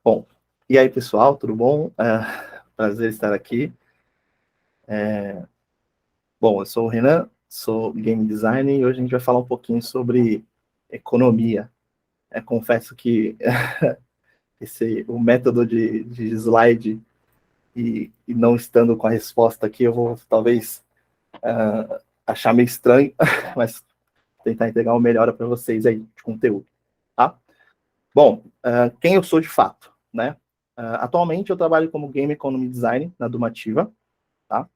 Bom, e aí, pessoal, tudo bom? Prazer estar aqui. Bom, eu sou o Renan, sou game designer e hoje a gente vai falar um pouquinho sobre economia. Confesso que o método de slide e não estando com a resposta aqui, eu vou talvez achar meio estranho, mas tentar entregar o melhor para vocês aí de conteúdo, tá? Bom, quem eu sou de fato, né? Atualmente eu trabalho como Game Economy Designer na Dumativa, tá?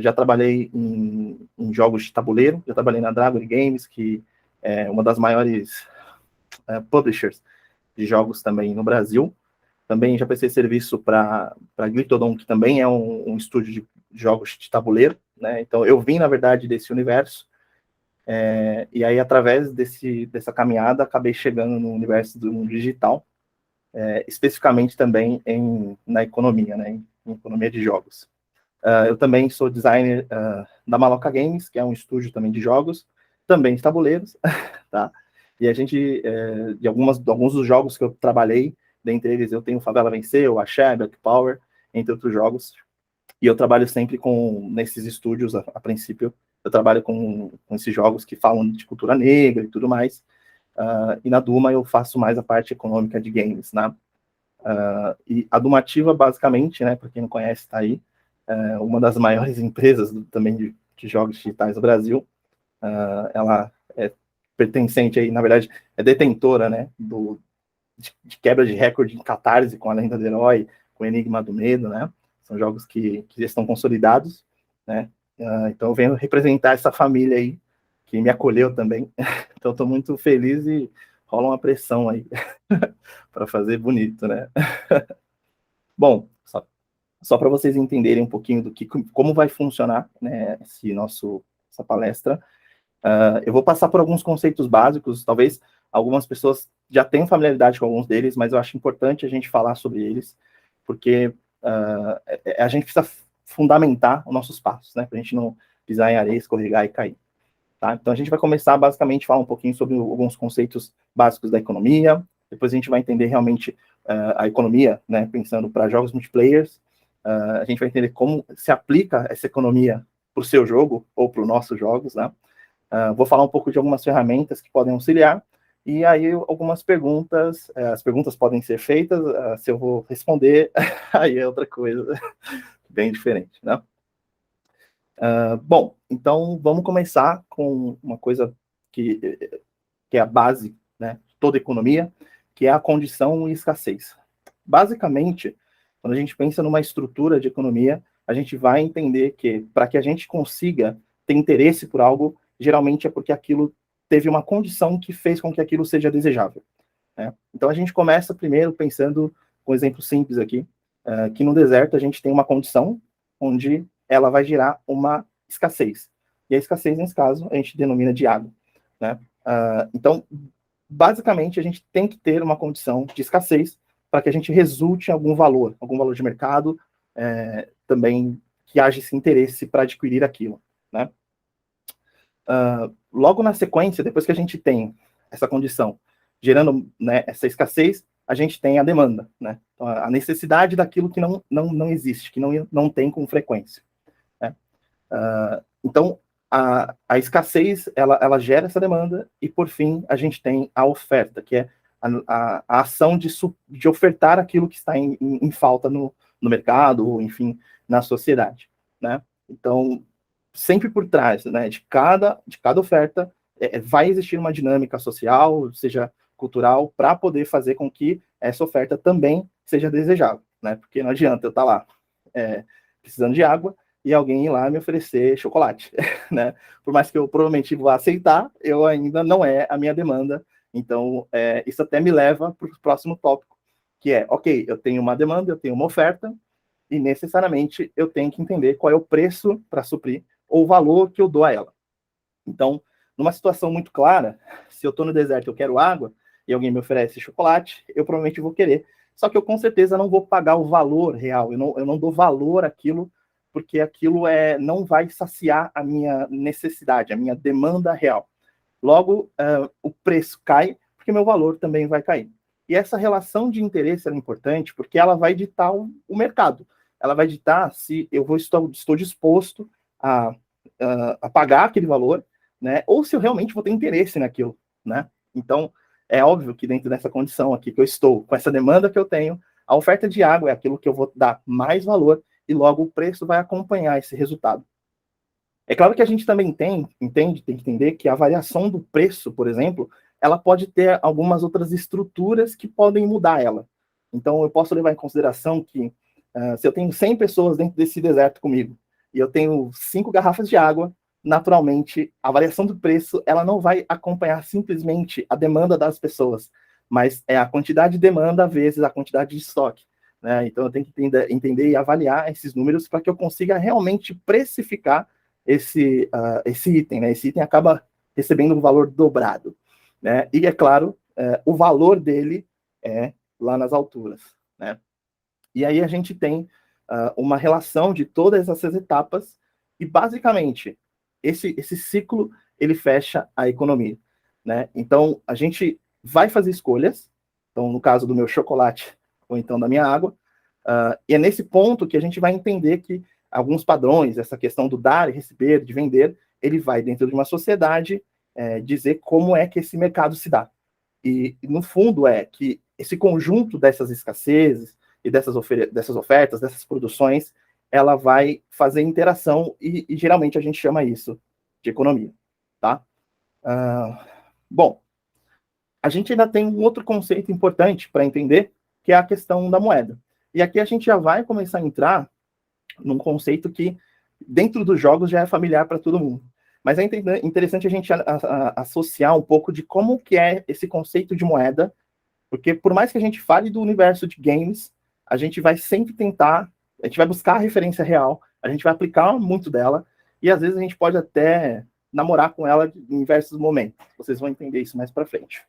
Já trabalhei em jogos de tabuleiro, já trabalhei na Dragon Games, que é uma das maiores publishers de jogos também no Brasil. Também já prestei serviço para Glyptodon, que também é um estúdio de jogos de tabuleiro, né? Então eu vim, na verdade, desse universo, e aí através dessa caminhada acabei chegando no universo do mundo digital, especificamente também na economia, né? Em economia de jogos. Eu também sou designer da Maloca Games, que é um estúdio também de jogos, também de tabuleiros, tá? E a gente, de alguns dos jogos que eu trabalhei, dentre eles eu tenho Favela Venceu, Axé, Black Power, entre outros jogos, e eu trabalho sempre nesses estúdios, a princípio, eu trabalho com esses jogos que falam de cultura negra e tudo mais, e na Duma eu faço mais a parte econômica de games, né? E a Dumativa, basicamente, né, para quem não conhece, está aí, uma das maiores empresas também de jogos digitais do Brasil. Ela é pertencente aí, na verdade, é detentora, né, de quebra de recorde em Catarse, com a Lenda do Herói, com Enigma do Medo, né? São jogos que já estão consolidados, né? Então eu venho representar essa família aí, que me acolheu também. Então estou muito feliz e rola uma pressão aí para fazer bonito, né? Bom, só para vocês entenderem um pouquinho como vai funcionar, né, essa palestra, eu vou passar por alguns conceitos básicos, talvez algumas pessoas já tenham familiaridade com alguns deles, mas eu acho importante a gente falar sobre eles, porque a gente precisa fundamentar os nossos passos, né, para a gente não pisar em areia, escorregar e cair. Tá? Então a gente vai começar basicamente a falar um pouquinho sobre alguns conceitos básicos da economia, depois a gente vai entender realmente a economia, né, pensando para jogos multiplayers, a gente vai entender como se aplica essa economia para o seu jogo ou para os nossos jogos, né? Vou falar um pouco de algumas ferramentas que podem auxiliar, e aí algumas perguntas, as perguntas podem ser feitas, se eu vou responder, aí é outra coisa, bem diferente, né? Bom, então vamos começar com uma coisa que é a base, né, de toda economia, que é a condição e escassez. Basicamente, quando a gente pensa numa estrutura de economia, a gente vai entender que para que a gente consiga ter interesse por algo, geralmente é porque aquilo teve uma condição que fez com que aquilo seja desejável, né? Então a gente começa primeiro pensando com um exemplo simples aqui, que no deserto a gente tem uma condição onde ela vai gerar uma escassez. E a escassez, nesse caso, a gente denomina de água, né? Então, basicamente, a gente tem que ter uma condição de escassez para que a gente resulte em algum valor de mercado, também que haja esse interesse para adquirir aquilo, né? Logo na sequência, depois que a gente tem essa condição, gerando, né, essa escassez, a gente tem a demanda, né? Então, a necessidade daquilo que não existe, que não tem com frequência, né? Então, a escassez, ela gera essa demanda, e por fim, a gente tem a oferta, que é a ação de ofertar aquilo que está em falta no mercado, ou enfim, na sociedade, né? Então, sempre por trás, né, de cada oferta, vai existir uma dinâmica social, seja cultural, para poder fazer com que essa oferta também seja desejável, né? Porque não adianta eu estar lá precisando de água e alguém ir lá me oferecer chocolate, né? Por mais que eu provavelmente vá aceitar, eu ainda não é a minha demanda. Então, isso até me leva para o próximo tópico, que é, ok, eu tenho uma demanda, eu tenho uma oferta, e necessariamente eu tenho que entender qual é o preço para suprir, ou o valor que eu dou a ela. Então, numa situação muito clara, se eu estou no deserto e eu quero água, e alguém me oferece chocolate, eu provavelmente vou querer. Só que eu com certeza não vou pagar o valor real, eu não dou valor àquilo, porque aquilo não vai saciar a minha necessidade, a minha demanda real. Logo, o preço cai, porque meu valor também vai cair. E essa relação de interesse é importante porque ela vai ditar o mercado. Ela vai ditar se eu estou disposto a pagar aquele valor, né? Ou se eu realmente vou ter interesse naquilo, né? Então, é óbvio que dentro dessa condição aqui que eu estou, com essa demanda que eu tenho, a oferta de água é aquilo que eu vou dar mais valor e logo o preço vai acompanhar esse resultado. É claro que a gente também tem que entender que a variação do preço, por exemplo, ela pode ter algumas outras estruturas que podem mudar ela. Então, eu posso levar em consideração que se eu tenho 100 pessoas dentro desse deserto comigo e eu tenho 5 garrafas de água, naturalmente, a variação do preço ela não vai acompanhar simplesmente a demanda das pessoas, mas é a quantidade de demanda vezes a quantidade de estoque. Né? Então, eu tenho que entender e avaliar esses números para que eu consiga realmente precificar esse item. Né? Esse item acaba recebendo um valor dobrado. Né? E, é claro, o valor dele é lá nas alturas. Né? E aí a gente tem uma relação de todas essas etapas e, basicamente, esse ciclo, ele fecha a economia. Né? Então, a gente vai fazer escolhas, então, no caso do meu chocolate ou então da minha água, e é nesse ponto que a gente vai entender que alguns padrões, essa questão do dar e receber, de vender, ele vai, dentro de uma sociedade, dizer como é que esse mercado se dá. E, no fundo, é que esse conjunto dessas escassezes e dessas ofertas, dessas produções, ela vai fazer interação e geralmente a gente chama isso de economia, tá? Bom, a gente ainda tem um outro conceito importante para entender, que é a questão da moeda. E aqui a gente já vai começar a entrar num conceito que, dentro dos jogos, já é familiar para todo mundo. Mas é interessante a gente associar um pouco de como que é esse conceito de moeda, porque por mais que a gente fale do universo de games, a gente vai sempre tentar, a gente vai buscar a referência real, a gente vai aplicar muito dela, e às vezes a gente pode até namorar com ela em diversos momentos. Vocês vão entender isso mais para frente.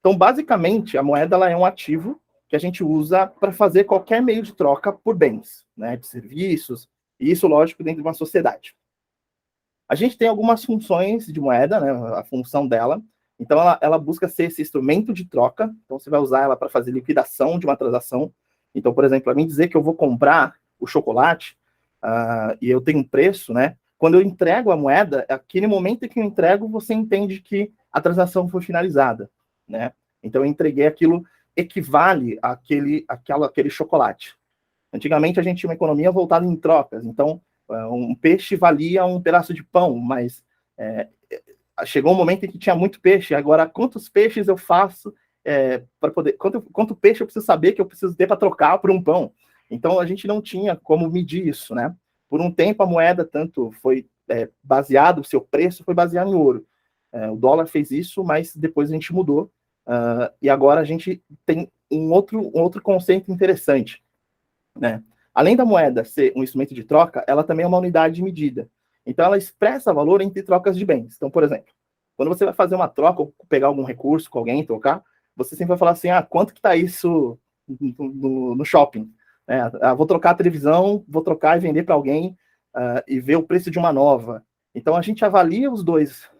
Então, basicamente, a moeda ela é um ativo que a gente usa para fazer qualquer meio de troca por bens, né, de serviços, e isso, lógico, dentro de uma sociedade. A gente tem algumas funções de moeda, né, a função dela, então ela busca ser esse instrumento de troca, então você vai usar ela para fazer liquidação de uma transação. Então, por exemplo, para mim dizer que eu vou comprar o chocolate e eu tenho um preço, né, quando eu entrego a moeda, aquele momento em que eu entrego, você entende que a transação foi finalizada, né? Então eu entreguei aquilo, equivale àquele chocolate. Antigamente a gente tinha uma economia voltada em trocas, então um peixe valia um pedaço de pão, mas chegou um momento em que tinha muito peixe, agora quantos peixes eu faço para poder, quanto peixe eu preciso saber que eu preciso ter para trocar por um pão? Então a gente não tinha como medir isso, né? Por um tempo a moeda tanto foi baseado, o seu preço foi baseado em ouro. O dólar fez isso, mas depois a gente mudou, e agora a gente tem um outro conceito interessante, né? Além da moeda ser um instrumento de troca, ela também é uma unidade de medida. Então, ela expressa valor entre trocas de bens. Então, por exemplo, quando você vai fazer uma troca ou pegar algum recurso com alguém, trocar, você sempre vai falar assim, quanto que está isso no shopping? Vou trocar a televisão, vou trocar e vender para alguém e ver o preço de uma nova. Então, a gente avalia os dois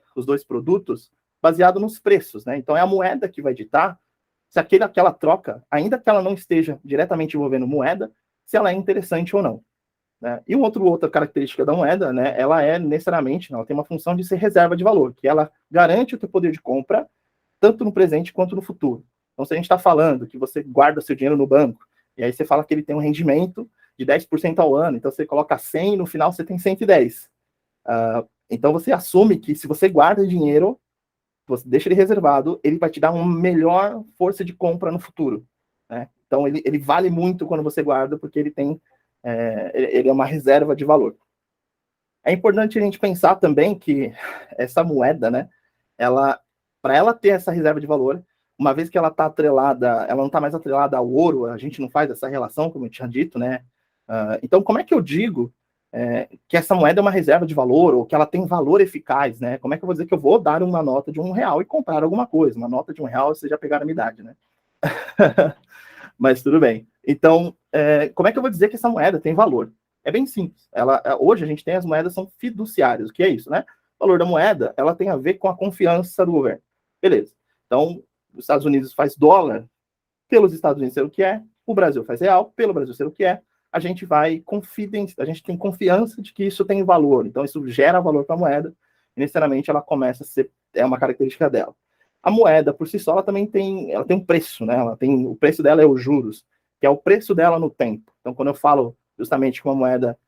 produtos baseado nos preços, né? Então, é a moeda que vai ditar se aquela troca, ainda que ela não esteja diretamente envolvendo moeda, se ela é interessante ou não. Né? E outra característica da moeda, né, ela tem uma função de ser reserva de valor, que ela garante o teu poder de compra, tanto no presente quanto no futuro. Então, se a gente está falando que você guarda seu dinheiro no banco, e aí você fala que ele tem um rendimento de 10% ao ano, então você coloca 100 e no final você tem 110. Então, você assume que se você guarda dinheiro, você deixa ele reservado, ele vai te dar uma melhor força de compra no futuro. Né? Então, ele vale muito quando você guarda, porque ele é uma reserva de valor. É importante a gente pensar também que essa moeda, né, para ela ter essa reserva de valor, uma vez que ela está atrelada, ela não está mais atrelada ao ouro, a gente não faz essa relação, como eu tinha dito, né? Então, como é que eu digo que essa moeda é uma reserva de valor, ou que ela tem valor eficaz, né? Como é que eu vou dizer que eu vou dar uma nota de R$1 e comprar alguma coisa? Uma nota de R$1, vocês já pegaram a minha idade, né? Mas tudo bem. Então, como é que eu vou dizer que essa moeda tem valor? É bem simples. Hoje a gente tem as moedas são fiduciárias. O que é isso, né? O valor da moeda, ela tem a ver com a confiança do governo. Beleza. Então, os Estados Unidos faz dólar, pelos Estados Unidos ser o que é, o Brasil faz real, pelo Brasil ser o que é, a gente tem confiança de que isso tem valor, então isso gera valor para a moeda, e necessariamente ela começa a ser, é uma característica dela. A moeda, por si só, ela tem um preço, né? O preço dela é os juros, que é o preço dela no tempo. Então, quando eu falo justamente que uma moeda,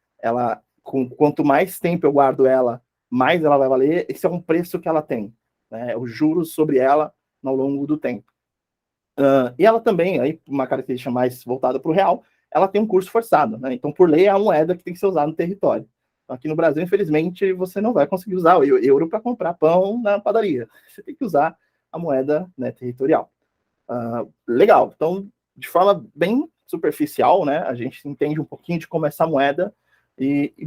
quanto mais tempo eu guardo ela, mais ela vai valer, esse é um preço que ela tem, né? Os juros sobre ela ao longo do tempo. E ela também, aí, uma característica mais voltada para o real, ela tem um curso forçado, né? Então, por lei, é a moeda que tem que ser usada no território. Então, aqui no Brasil, infelizmente, você não vai conseguir usar o euro para comprar pão na padaria. Você tem que usar a moeda, né, territorial. Legal. Então, de forma bem superficial, né, a gente entende um pouquinho de como essa moeda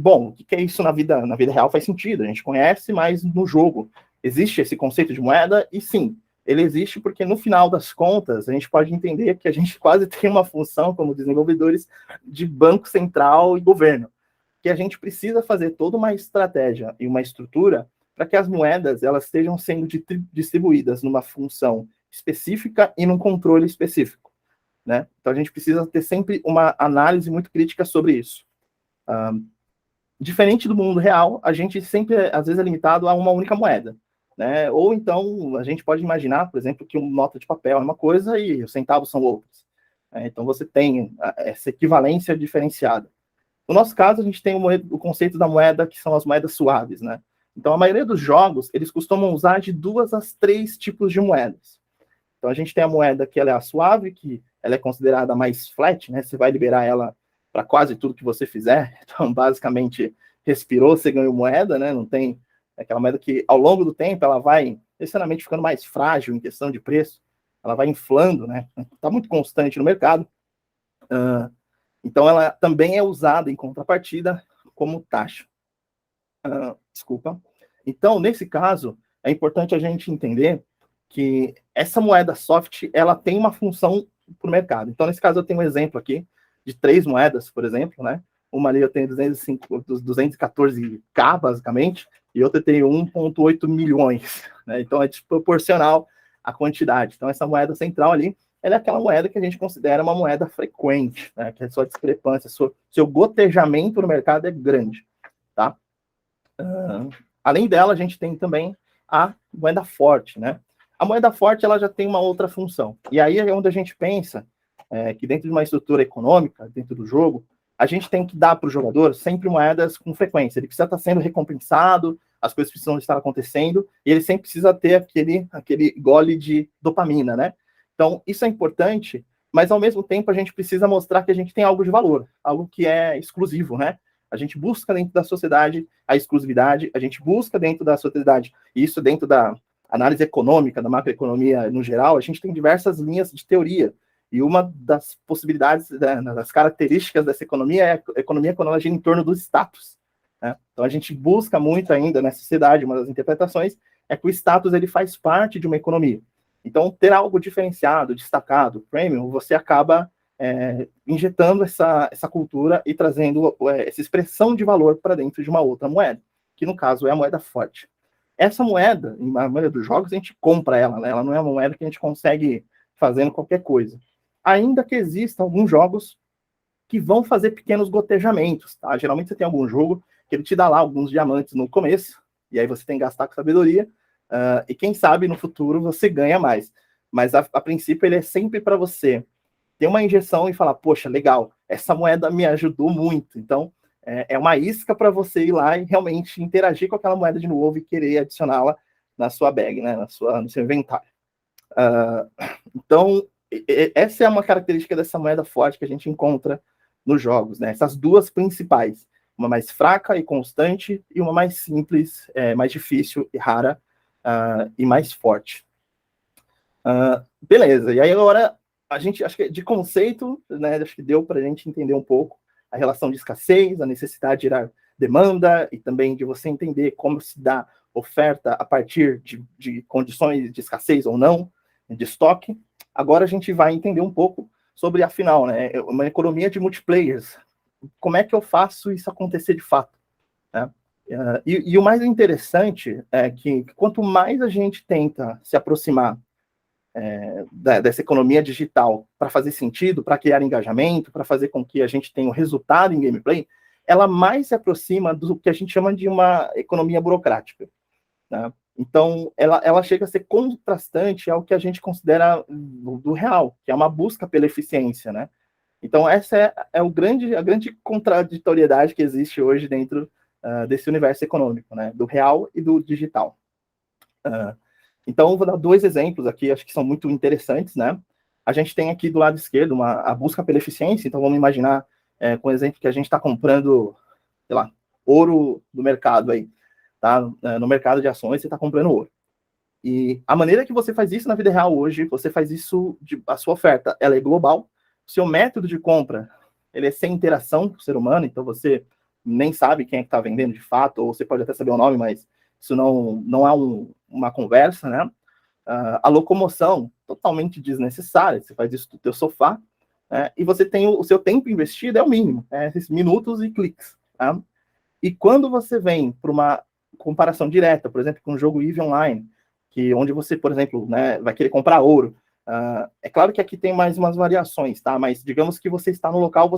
bom, o que é isso na vida real faz sentido. A gente conhece, mas no jogo existe esse conceito de moeda e sim, ele existe porque no final das contas a gente pode entender que a gente quase tem uma função como desenvolvedores de banco central e governo, que a gente precisa fazer toda uma estratégia e uma estrutura para que as moedas elas estejam sendo distribuídas numa função específica e num controle específico, né? Então a gente precisa ter sempre uma análise muito crítica sobre isso. Diferente do mundo real, a gente sempre, às vezes, é limitado a uma única moeda, né? Ou então, a gente pode imaginar, por exemplo, que uma nota de papel é uma coisa e os centavos são outras. Então, você tem essa equivalência diferenciada. No nosso caso, a gente tem o conceito da moeda, que são as moedas suaves, né? Então, a maioria dos jogos, eles costumam usar de 2 a 3 tipos de moedas. Então, a gente tem a moeda que ela é a suave, que ela é considerada mais flat, né? Você vai liberar ela para quase tudo que você fizer. Então, basicamente, respirou, você ganhou moeda, né? Não tem aquela moeda que, ao longo do tempo, ela vai necessariamente ficando mais frágil em questão de preço. Ela vai inflando, né? Está muito constante no mercado. Então, ela também é usada em contrapartida como taxa. Desculpa. Então, nesse caso, é importante a gente entender que essa moeda soft, ela tem uma função para o mercado. Então, nesse caso, eu tenho um exemplo aqui de 3 moedas, por exemplo, né? Uma ali eu tenho 214K, basicamente, e outra eu tenho 1,8 milhões, né? Então, é desproporcional à quantidade. Então, essa moeda central ali, ela é aquela moeda que a gente considera uma moeda frequente, né? Que a sua discrepância, seu gotejamento no mercado é grande, tá? Além dela, a gente tem também a moeda forte, né? A moeda forte, ela já tem uma outra função. E aí é onde a gente pensa que dentro de uma estrutura econômica, dentro do jogo, a gente tem que dar para o jogador sempre moedas com frequência. Ele precisa estar sendo recompensado, as coisas precisam estar acontecendo, e ele sempre precisa ter aquele gole de dopamina, né? Então, isso é importante, mas ao mesmo tempo a gente precisa mostrar que a gente tem algo de valor, algo que é exclusivo, né? A gente busca dentro da sociedade a exclusividade, a gente busca dentro da sociedade, e isso dentro da análise econômica, da macroeconomia no geral, a gente tem diversas linhas de teoria. E uma das possibilidades, das características dessa economia é a economia quando ela gira em torno do status, né? Então a gente busca muito ainda nessa sociedade, uma das interpretações é que o status ele faz parte de uma economia. Então ter algo diferenciado, destacado, premium, você acaba injetando essa cultura e trazendo essa expressão de valor para dentro de uma outra moeda, que no caso é a moeda forte. Essa moeda, em maioria dos jogos, a gente compra ela, né? Ela não é uma moeda que a gente consegue fazendo qualquer coisa. Ainda que existam alguns jogos que vão fazer pequenos gotejamentos, tá? Geralmente você tem algum jogo que ele te dá lá alguns diamantes no começo, e aí você tem que gastar com sabedoria, e quem sabe no futuro você ganha mais. Mas a princípio ele é sempre para você ter uma injeção e falar, poxa, legal, essa moeda me ajudou muito. Então, é uma isca para você ir lá e realmente interagir com aquela moeda de novo e querer adicioná-la na sua bag, né, no seu inventário. Então, essa é uma característica dessa moeda forte que a gente encontra nos jogos, né? Essas duas principais, uma mais fraca e constante e uma mais simples, mais difícil e rara e mais forte. Beleza, e aí agora a gente, acho que de conceito, né, acho que deu para a gente entender um pouco a relação de escassez, a necessidade de gerar demanda e também de você entender como se dá oferta a partir de condições de escassez ou não, de estoque. Agora a gente vai entender um pouco sobre, afinal, né, uma economia de multiplayers. Como é que eu faço isso acontecer de fato, né? O mais interessante é que quanto mais a gente tenta se aproximar dessa economia digital para fazer sentido, para criar engajamento, para fazer com que a gente tenha um resultado em gameplay, ela mais se aproxima do que a gente chama de uma economia burocrática, né? Então, ela chega a ser contrastante ao que a gente considera do real, que é uma busca pela eficiência, né? Então, essa é a grande contraditoriedade que existe hoje dentro desse universo econômico, né? Do real e do digital. Então, vou dar 2 exemplos aqui, acho que são muito interessantes, né? A gente tem aqui do lado esquerdo a busca pela eficiência, então vamos imaginar, com o exemplo que a gente está comprando, sei lá, ouro do mercado aí, tá? No mercado de ações, você está comprando ouro. E a maneira que você faz isso na vida real hoje, você faz isso, a sua oferta, ela é global, seu método de compra, ele é sem interação com o ser humano, então você nem sabe quem é que está vendendo de fato, ou você pode até saber o nome, mas isso não há uma conversa, né? A locomoção, totalmente desnecessária, você faz isso do teu sofá, né? E você tem o seu tempo investido, é o mínimo, esses minutos e cliques, tá? E quando você vem para uma comparação direta, por exemplo, com um jogo EVE Online, onde você, por exemplo, né, vai querer comprar ouro, é claro que aqui tem mais umas variações, tá? Mas digamos que você está no local,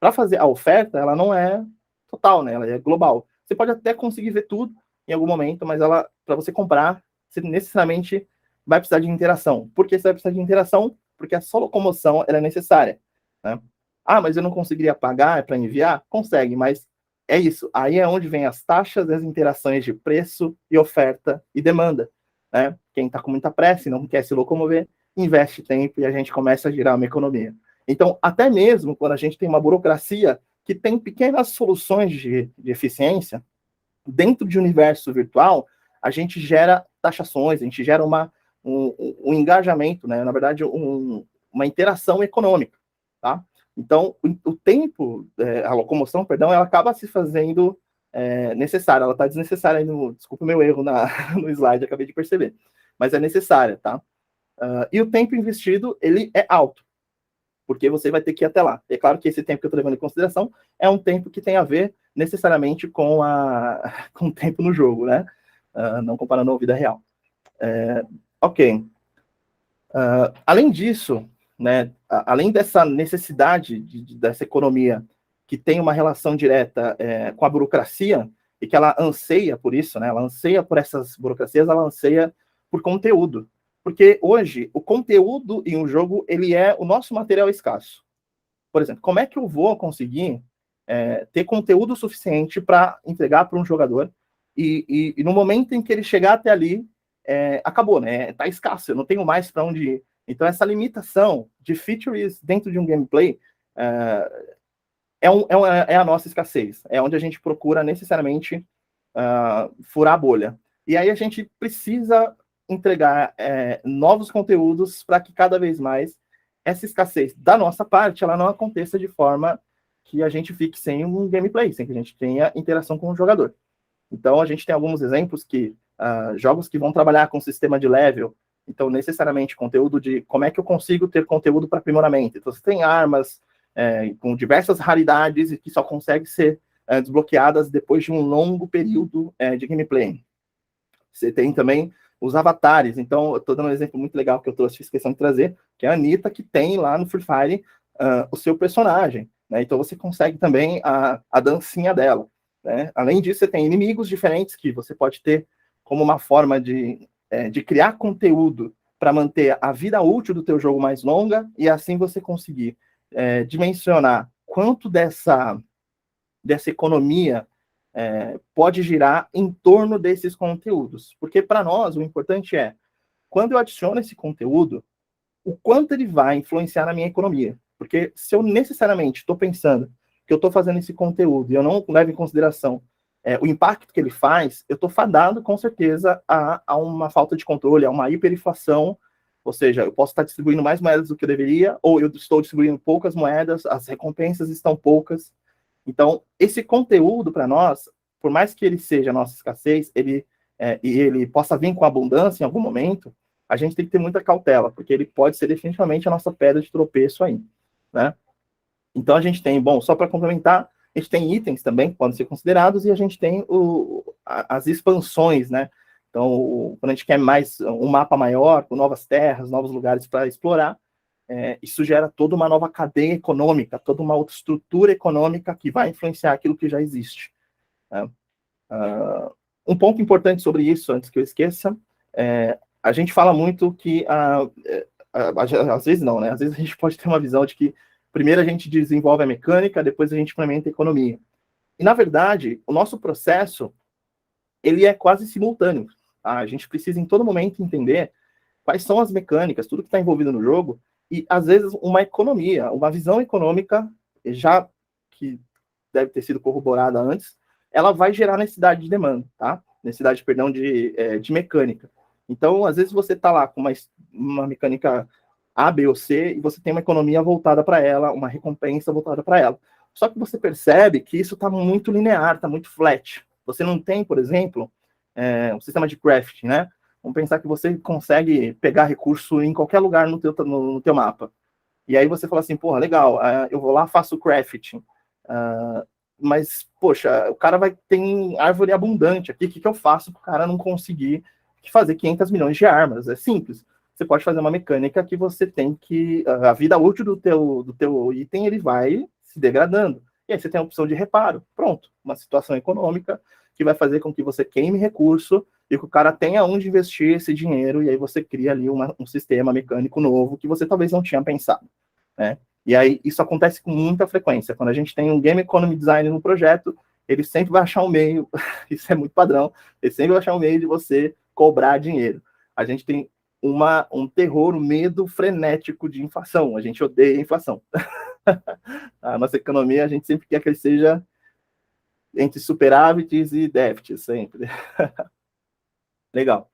para fazer a oferta, ela não é total, né? Ela é global. Você pode até conseguir ver tudo em algum momento, mas para você comprar, você necessariamente vai precisar de interação. Por que você vai precisar de interação? Porque a sua locomoção ela é necessária, né? Ah, mas eu não conseguiria pagar para enviar? Consegue, mas é isso. Aí é onde vem as taxas das interações de preço e oferta e demanda, né? Quem está com muita pressa e não quer se locomover, investe tempo e a gente começa a girar uma economia. Então, até mesmo quando a gente tem uma burocracia que tem pequenas soluções de eficiência, dentro de um universo virtual, a gente gera taxações, a gente gera um engajamento, né? Na verdade, uma interação econômica, tá? Então, o tempo, a locomoção, perdão, ela acaba se fazendo necessária. Ela está desnecessária aí desculpa o meu erro no slide, acabei de perceber. Mas é necessária, tá? E o tempo investido, ele é alto, porque você vai ter que ir até lá. É claro que esse tempo que eu estou levando em consideração é um tempo que tem a ver necessariamente com o tempo no jogo, né? Não comparando a vida real. Ok. Além disso, né, além dessa necessidade dessa economia que tem uma relação direta com a burocracia e que ela anseia por isso, né? Ela anseia por essas burocracias, ela anseia por conteúdo. Porque hoje, o conteúdo em um jogo, ele é o nosso material escasso. Por exemplo, como é que eu vou conseguir ter conteúdo suficiente para entregar para um jogador e no momento em que ele chegar até ali, acabou, né? Tá escasso, eu não tenho mais para onde ir. Então, essa limitação de features dentro de um gameplay é a nossa escassez. É onde a gente procura necessariamente furar a bolha. E aí a gente precisa entregar novos conteúdos para que cada vez mais essa escassez da nossa parte ela não aconteça de forma que a gente fique sem um gameplay, sem que a gente tenha interação com o jogador. Então, a gente tem alguns exemplos que jogos que vão trabalhar com sistema de level, então, necessariamente, conteúdo de como é que eu consigo ter conteúdo para aprimoramento. Então, você tem armas com diversas raridades e que só conseguem ser desbloqueadas depois de um longo período de gameplay. Você tem também os avatares. Então, eu estou dando um exemplo muito legal que eu trouxe, fiz questão de trazer, que é a Anitta, que tem lá no Free Fire o seu personagem, né? Então, você consegue também a dancinha dela, né? Além disso, você tem inimigos diferentes que você pode ter como uma forma de criar conteúdo para manter a vida útil do teu jogo mais longa e assim você conseguir dimensionar quanto dessa economia pode girar em torno desses conteúdos. Porque para nós o importante é, quando eu adiciono esse conteúdo, o quanto ele vai influenciar na minha economia. Porque se eu necessariamente estou pensando que eu estou fazendo esse conteúdo e eu não levo em consideração o impacto que ele faz, eu estou fadado, com certeza, a uma falta de controle, a uma hiperinflação, ou seja, eu posso estar distribuindo mais moedas do que eu deveria, ou eu estou distribuindo poucas moedas, as recompensas estão poucas. Então, esse conteúdo, para nós, por mais que ele seja a nossa escassez, e ele possa vir com abundância em algum momento, a gente tem que ter muita cautela, porque ele pode ser definitivamente a nossa pedra de tropeço aí, né? Então, a gente tem, bom, só para complementar, a gente tem itens também que podem ser considerados e a gente tem as expansões, né? Então, quando a gente quer mais um mapa maior, com novas terras, novos lugares para explorar, isso gera toda uma nova cadeia econômica, toda uma outra estrutura econômica que vai influenciar aquilo que já existe. Né? Um ponto importante sobre isso, antes que eu esqueça, a gente fala muito que, às vezes não, né? Às vezes a gente pode ter uma visão de que primeiro a gente desenvolve a mecânica, depois a gente implementa a economia. E, na verdade, o nosso processo, ele é quase simultâneo. Tá? A gente precisa, em todo momento, entender quais são as mecânicas, tudo que está envolvido no jogo, e, às vezes, uma economia, uma visão econômica, já que deve ter sido corroborada antes, ela vai gerar necessidade de demanda, tá? Necessidade, perdão, de mecânica. Então, às vezes, você está lá com uma mecânica A, B ou C, e você tem uma economia voltada para ela, uma recompensa voltada para ela. Só que você percebe que isso está muito linear, está muito flat. Você não tem, por exemplo, um sistema de crafting, né? Vamos pensar que você consegue pegar recurso em qualquer lugar no teu mapa. E aí você fala assim, porra, legal, eu vou lá, faço crafting. Mas, poxa, o cara ter árvore abundante aqui, o que eu faço para o cara não conseguir fazer 500 milhões de armas? É simples. Você pode fazer uma mecânica que você tem que... A vida útil do teu item, ele vai se degradando. E aí você tem a opção de reparo. Pronto. Uma situação econômica que vai fazer com que você queime recurso e que o cara tenha onde investir esse dinheiro, e aí você cria ali um sistema mecânico novo que você talvez não tinha pensado, né? E aí isso acontece com muita frequência. Quando a gente tem um Game Economy Design no projeto, ele sempre vai achar um meio, isso é muito padrão, ele sempre vai achar um meio de você cobrar dinheiro. A gente tem um terror, um medo frenético de inflação. A gente odeia a inflação. A nossa economia, a gente sempre quer que ele seja entre superávites e déficits, sempre. Legal.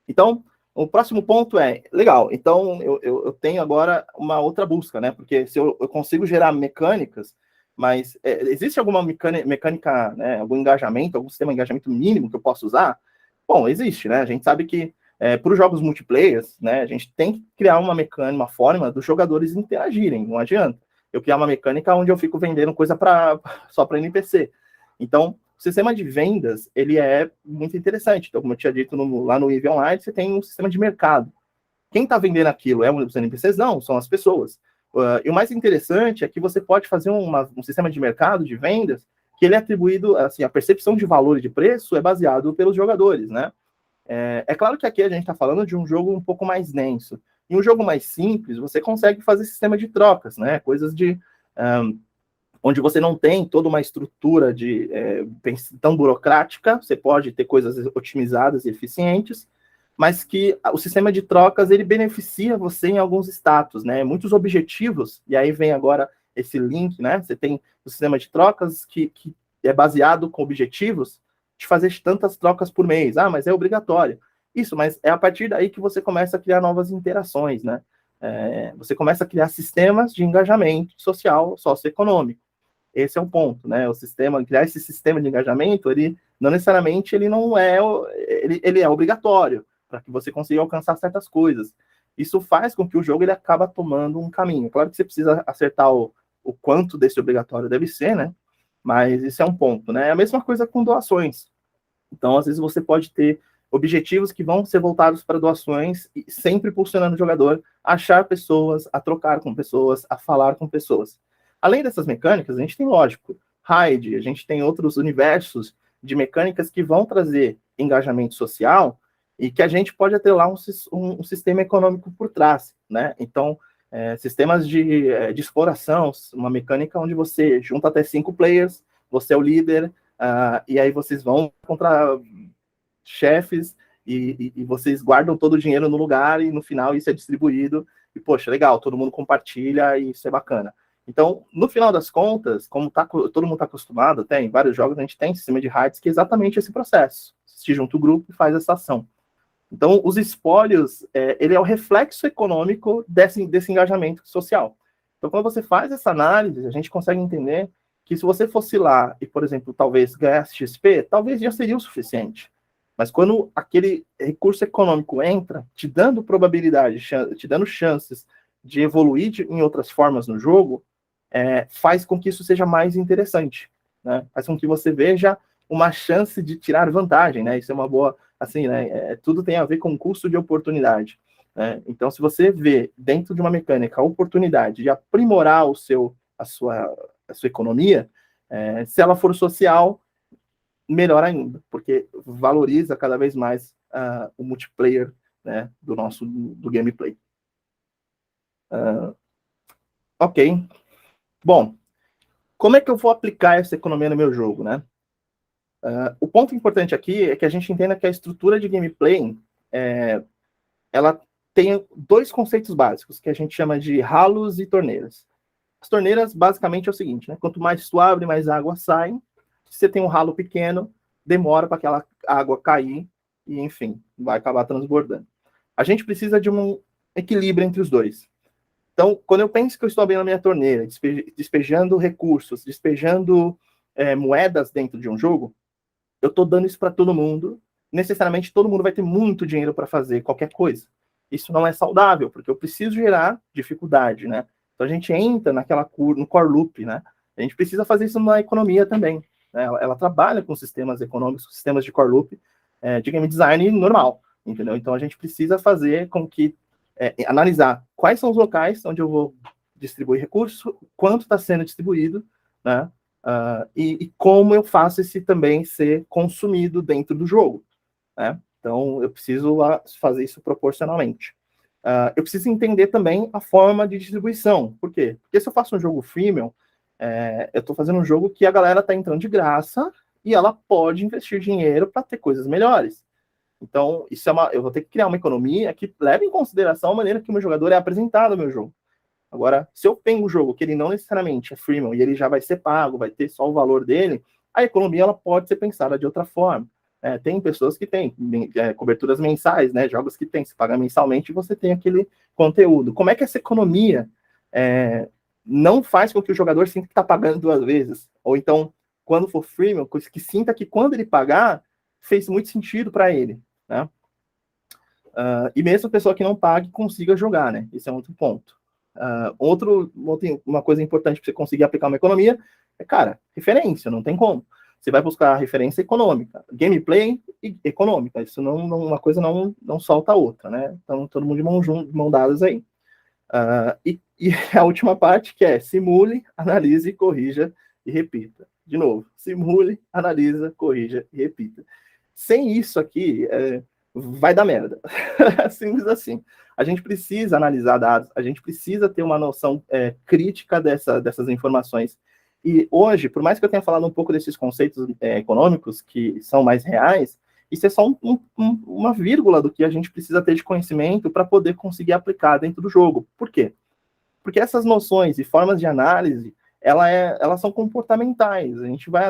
Então, o próximo ponto legal, então eu tenho agora uma outra busca, né? Porque se eu consigo gerar mecânicas, mas existe alguma mecânica, né, algum engajamento, algum sistema de engajamento mínimo que eu possa usar? Bom, existe, né? A gente sabe que para os jogos multiplayer, né, a gente tem que criar uma mecânica, uma forma dos jogadores interagirem, não adianta eu criar uma mecânica onde eu fico vendendo coisa só para NPC. Então, o sistema de vendas, ele é muito interessante. Então, como eu tinha dito lá no EVE Online, você tem um sistema de mercado. Quem está vendendo aquilo é os NPCs? Não, são as pessoas. E o mais interessante é que você pode fazer um sistema de mercado, de vendas, que ele é atribuído, assim, a percepção de valor e de preço é baseado pelos jogadores, né? É claro que aqui a gente está falando de um jogo um pouco mais denso. Em um jogo mais simples, você consegue fazer sistema de trocas, né? Coisas onde você não tem toda uma estrutura tão burocrática, você pode ter coisas otimizadas e eficientes, mas que o sistema de trocas, ele beneficia você em alguns status, né? Muitos objetivos, e aí vem agora esse link, né? Você tem o sistema de trocas que é baseado com objetivos de fazer tantas trocas por mês. Ah, mas é obrigatório. Isso, mas é a partir daí que você começa a criar novas interações, né? Você começa a criar sistemas de engajamento social, socioeconômico. Esse é o ponto, né? O sistema, criar esse sistema de engajamento, ele não necessariamente ele não é, ele é obrigatório para que você consiga alcançar certas coisas. Isso faz com que o jogo ele acaba tomando um caminho. Claro que você precisa acertar o quanto desse obrigatório deve ser, né? Mas isso é um ponto, né? É a mesma coisa com doações. Então, às vezes você pode ter objetivos que vão ser voltados para doações e sempre impulsionando o jogador a achar pessoas, a trocar com pessoas, a falar com pessoas. Além dessas mecânicas, a gente tem, lógico, raid, a gente tem outros universos de mecânicas que vão trazer engajamento social e que a gente pode atrelar um sistema econômico por trás, né? Então, sistemas de exploração, uma mecânica onde você junta até 5 players, você é o líder, e aí vocês vão contra chefes e vocês guardam todo o dinheiro no lugar e no final isso é distribuído e, poxa, legal, todo mundo compartilha e isso é bacana. Então, no final das contas, como todo mundo está acostumado, até em vários jogos a gente tem sistema de raids que é exatamente esse processo. Se junta o grupo e faz essa ação. Então, os espólios, ele é o reflexo econômico desse engajamento social. Então, quando você faz essa análise, a gente consegue entender que se você fosse lá e, por exemplo, talvez ganhasse XP, talvez já seria o suficiente. Mas quando aquele recurso econômico entra, te dando probabilidade, te dando chances de evoluir em outras formas no jogo, faz com que isso seja mais interessante, né? Faz com que você veja uma chance de tirar vantagem, né? Isso é uma boa, assim, né? Tudo tem a ver com custo de oportunidade, né? Então, se você vê dentro de uma mecânica a oportunidade de aprimorar a sua economia, se ela for social, melhor ainda, porque valoriza cada vez mais o multiplayer, né, do gameplay. Ok. Bom, como é que eu vou aplicar essa economia no meu jogo, né? O ponto importante aqui é que a gente entenda que a estrutura de gameplay, ela tem dois conceitos básicos, que a gente chama de ralos e torneiras. As torneiras, basicamente, é o seguinte, né? Quanto mais tu abre, mais água sai. Se você tem um ralo pequeno, demora para aquela água cair e, enfim, vai acabar transbordando. A gente precisa de um equilíbrio entre os dois. Então, quando eu penso que eu estou abrindo a minha torneira, despejando recursos, despejando moedas dentro de um jogo, eu estou dando isso para todo mundo. Necessariamente todo mundo vai ter muito dinheiro para fazer qualquer coisa. Isso não é saudável, porque eu preciso gerar dificuldade, né? Então a gente entra no core loop, né? A gente precisa fazer isso na economia também, né? Ela trabalha com sistemas econômicos, sistemas de core loop, de game design normal, entendeu? Então a gente precisa fazer com que analisar quais são os locais onde eu vou distribuir recurso, quanto está sendo distribuído, né? E como eu faço esse também ser consumido dentro do jogo, né? Então, eu preciso fazer isso proporcionalmente. Eu preciso entender também a forma de distribuição. Por quê? Porque se eu faço um jogo freemium, eu estou fazendo um jogo que a galera está entrando de graça e ela pode investir dinheiro para ter coisas melhores. Então, eu vou ter que criar uma economia que leve em consideração a maneira que o meu jogador é apresentado no meu jogo. Agora, se eu tenho um jogo que ele não necessariamente é freemium e ele já vai ser pago, vai ter só o valor dele, a economia ela pode ser pensada de outra forma. Tem pessoas que têm coberturas mensais, né? Jogos que tem, se paga mensalmente e você tem aquele conteúdo. Como é que essa economia não faz com que o jogador sinta que está pagando duas vezes? Ou então, quando for freemium, que sinta que quando ele pagar, fez muito sentido para ele, né? E mesmo a pessoa que não pague consiga jogar, né? Esse é outro ponto. Uma coisa importante para você conseguir aplicar uma economia cara, referência, não tem como. Você vai buscar referência econômica, gameplay e econômica. Isso uma coisa não solta a outra, né? Então, todo mundo de mão dadas aí. E a última parte, que é simule, analise, corrija e repita. De novo, simule, analisa, corrija e repita. Sem isso aqui, vai dar merda. Simples assim. A gente precisa analisar dados, a gente precisa ter uma noção crítica dessas informações. E hoje, por mais que eu tenha falado um pouco desses conceitos econômicos que são mais reais, isso é só uma vírgula do que a gente precisa ter de conhecimento para poder conseguir aplicar dentro do jogo. Por quê? Porque essas noções e formas de análise, elas são comportamentais. A gente vai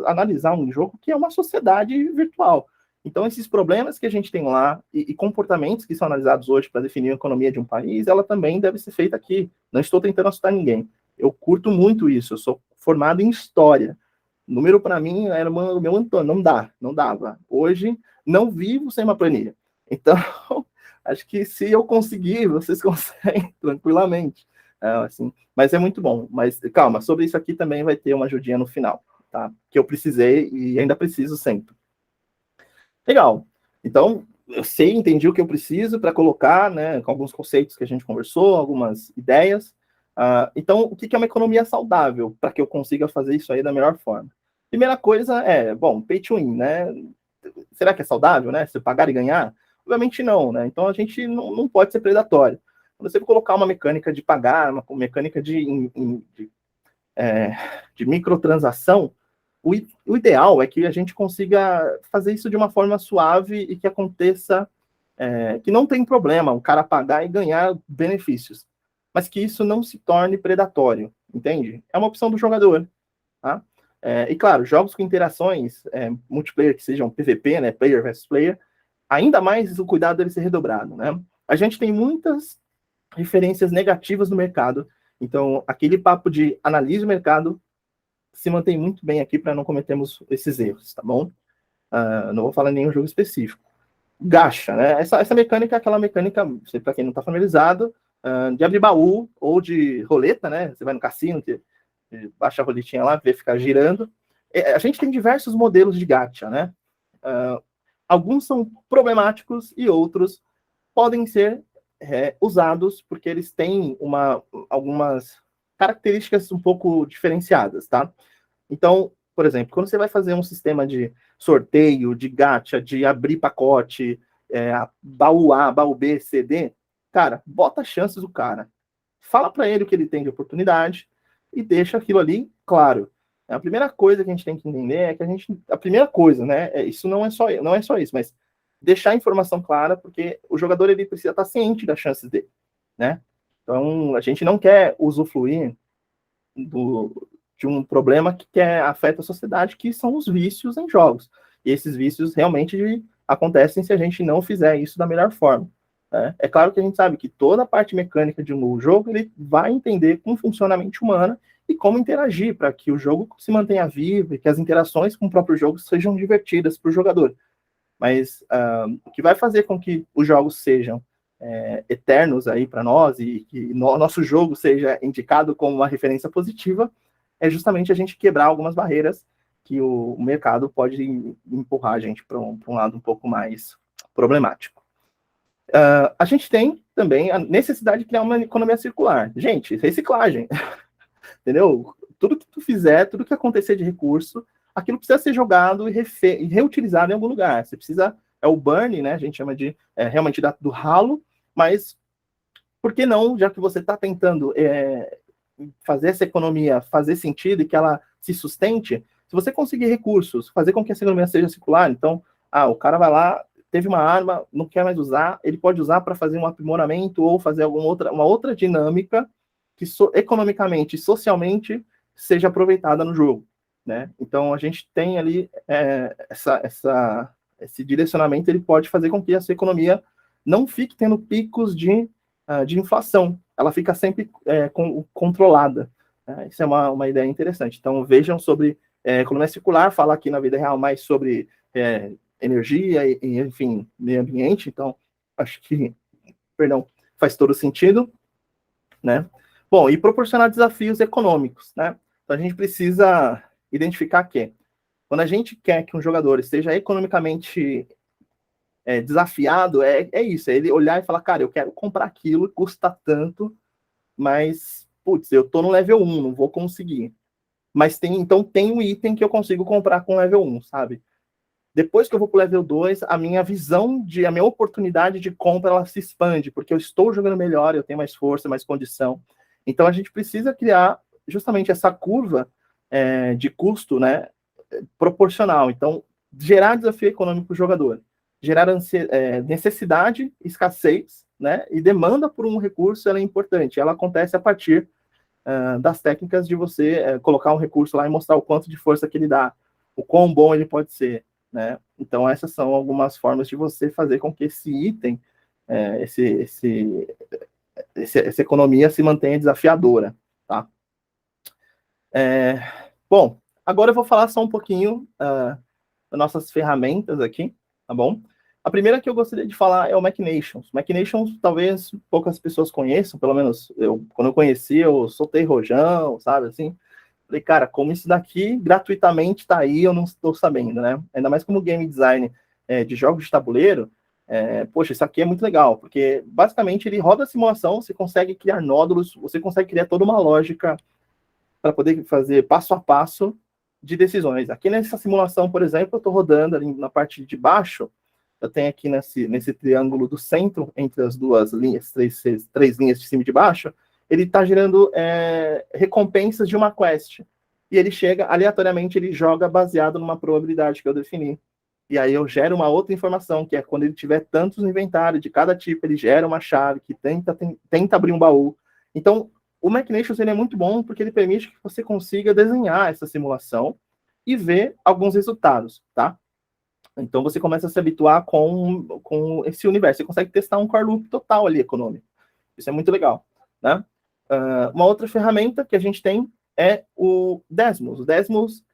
analisar um jogo que é uma sociedade virtual. Então, esses problemas que a gente tem lá e comportamentos que são analisados hoje para definir a economia de um país, ela também deve ser feita aqui. Não estou tentando assustar ninguém. Eu curto muito isso. Eu sou formado em história. Número para mim era o meu Antônio. Não dava. Hoje, não vivo sem uma planilha. Então, acho que se eu conseguir, vocês conseguem tranquilamente. Assim, mas é muito bom. Mas calma, sobre isso aqui também vai ter uma ajudinha no final, tá? Que eu precisei e ainda preciso sempre. Legal. Então, eu entendi o que eu preciso para colocar, né, com alguns conceitos que a gente conversou, algumas ideias. Então, o que é uma economia saudável para que eu consiga fazer isso aí da melhor forma? Primeira coisa pay to win, né? Será que é saudável, né? Se pagar e ganhar? Obviamente não, né? Então, a gente não pode ser predatório. Quando você colocar uma mecânica de pagar, uma mecânica de microtransação, o ideal é que a gente consiga fazer isso de uma forma suave e que aconteça, que não tem problema o cara pagar e ganhar benefícios, mas que isso não se torne predatório, entende? É uma opção do jogador, tá? E claro, jogos com interações multiplayer que sejam PVP, né, player versus player, ainda mais o cuidado deve ser redobrado, né? A gente tem muitas referências negativas no mercado, então aquele papo de analise o mercado se mantém muito bem aqui para não cometermos esses erros, tá bom? Não vou falar em nenhum jogo específico. Gacha, né? Essa mecânica é aquela mecânica, para quem não está familiarizado, de abrir baú ou de roleta, né? Você vai no cassino, baixa a roletinha lá, vê ficar girando. a gente tem diversos modelos de gacha, né? Alguns são problemáticos e outros podem ser usados porque eles têm algumas características um pouco diferenciadas, tá? Então, por exemplo, quando você vai fazer um sistema de sorteio, de gacha, de abrir pacote, baú A, baú B, C, D, cara, bota as chances do cara. Fala para ele o que ele tem de oportunidade e deixa aquilo ali claro. A primeira coisa que a gente tem que entender é que a primeira coisa, né, isso não é só isso, mas deixar a informação clara, porque o jogador ele precisa estar ciente das chances dele, né? Então, a gente não quer usufruir de um problema que afeta a sociedade, que são os vícios em jogos. E esses vícios realmente acontecem se a gente não fizer isso da melhor forma. Né? É claro que a gente sabe que toda a parte mecânica de um jogo ele vai entender como funciona a mente humana e como interagir para que o jogo se mantenha vivo e que as interações com o próprio jogo sejam divertidas para o jogador. Mas o que vai fazer com que os jogos sejam eternos aí para nós e que nosso jogo seja indicado como uma referência positiva é justamente a gente quebrar algumas barreiras que o mercado pode empurrar a gente para um lado um pouco mais problemático. A gente tem também a necessidade de criar uma economia circular. Gente, reciclagem. Entendeu? Tudo que tu fizer, tudo que acontecer de recurso, aquilo precisa ser jogado e reutilizado em algum lugar. Você precisa, o burn, né? A gente chama de realmente do ralo, mas por que não, já que você está tentando fazer essa economia fazer sentido e que ela se sustente, se você conseguir recursos, fazer com que essa economia seja circular, então, o cara vai lá, teve uma arma, não quer mais usar, ele pode usar para fazer um aprimoramento ou fazer uma outra dinâmica que economicamente e socialmente seja aproveitada no jogo, né? Então, a gente tem ali esse direcionamento, ele pode fazer com que essa economia não fique tendo picos de inflação, ela fica sempre controlada. Isso é uma ideia interessante. Então, vejam sobre economia circular, fala aqui na vida real mais sobre energia e, enfim, meio ambiente. Então, acho que, faz todo sentido, né? Bom, e proporcionar desafios econômicos, né? Então, a gente precisa identificar que, quando a gente quer que um jogador esteja economicamente desafiado, é isso, é ele olhar e falar, cara, eu quero comprar aquilo, custa tanto, mas, putz, eu tô no level 1, não vou conseguir. Mas então tem um item que eu consigo comprar com level 1, sabe? Depois que eu vou pro level 2, a minha oportunidade de compra, ela se expande, porque eu estou jogando melhor, eu tenho mais força, mais condição. Então a gente precisa criar justamente essa curva de custo, né, proporcional. Então, gerar desafio econômico para o jogador, gerar necessidade, escassez, né, e demanda por um recurso, ela é importante. Ela acontece a partir das técnicas de você colocar um recurso lá e mostrar o quanto de força que ele dá, o quão bom ele pode ser, né? Então, essas são algumas formas de você fazer com que esse item, essa economia se mantenha desafiadora, tá? Bom, agora eu vou falar só um pouquinho das nossas ferramentas aqui, tá bom? A primeira que eu gostaria de falar é o Machinations. Machinations, talvez poucas pessoas conheçam, pelo menos quando eu conheci, eu soltei rojão, sabe, assim. Falei, cara, como isso daqui gratuitamente tá aí, eu não estou sabendo, né? Ainda mais como game design de jogos de tabuleiro, poxa, isso aqui é muito legal, porque basicamente ele roda a simulação, você consegue criar nódulos, você consegue criar toda uma lógica para poder fazer passo a passo de decisões. Aqui nessa simulação, por exemplo, eu estou rodando ali na parte de baixo, eu tenho aqui nesse triângulo do centro, entre as duas linhas, três linhas de cima e de baixo, ele está gerando recompensas de uma quest. E ele chega, aleatoriamente, ele joga baseado numa probabilidade que eu defini. E aí eu gero uma outra informação, que é quando ele tiver tantos no inventário de cada tipo, ele gera uma chave que tenta abrir um baú. Então, o Machinations ele é muito bom porque ele permite que você consiga desenhar essa simulação e ver alguns resultados, tá? Então você começa a se habituar com esse universo. Você consegue testar um core loop total ali econômico. Isso é muito legal, né? Uma outra ferramenta que a gente tem é o Desmos. O Desmos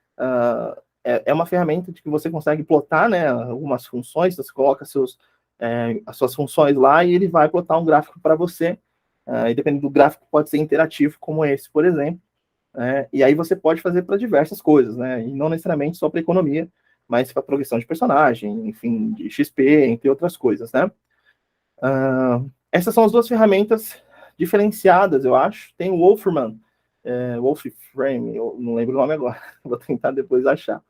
é uma ferramenta que você consegue plotar, né, algumas funções, você coloca as suas funções lá e ele vai plotar um gráfico para você. E dependendo do gráfico, pode ser interativo, como esse, por exemplo. né? E aí você pode fazer para diversas coisas, né? E não necessariamente só para economia, mas para progressão de personagem, enfim, de XP, entre outras coisas, né? Essas são as duas ferramentas diferenciadas, eu acho. Tem o Wolfram, Wolframe, eu não lembro o nome agora, vou tentar depois achar.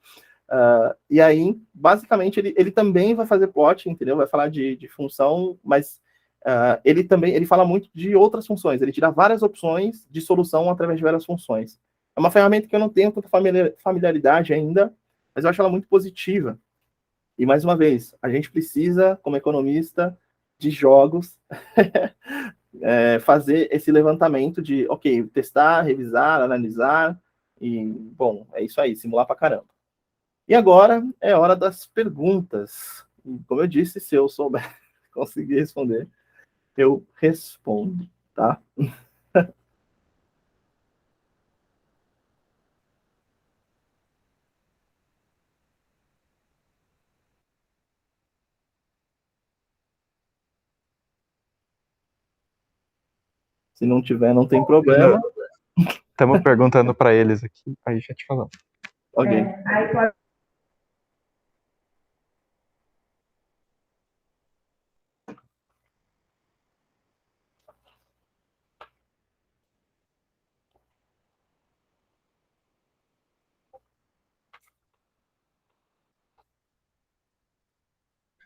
E aí, basicamente, ele também vai fazer plot, entendeu? Vai falar de função, mas ele também ele fala muito de outras funções. Ele tira várias opções de solução através de várias funções. É uma ferramenta que eu não tenho tanta familiaridade ainda, mas eu acho ela muito positiva. E mais uma vez, a gente precisa, como economista de jogos, fazer esse levantamento de, ok, testar, revisar, analisar, e, bom, é isso aí, simular pra caramba. E agora é hora das perguntas. Como eu disse, se eu souber conseguir responder, eu respondo, tá? Se não tiver, não tem problema. Estamos perguntando para eles aqui, aí já te falamos. Ok.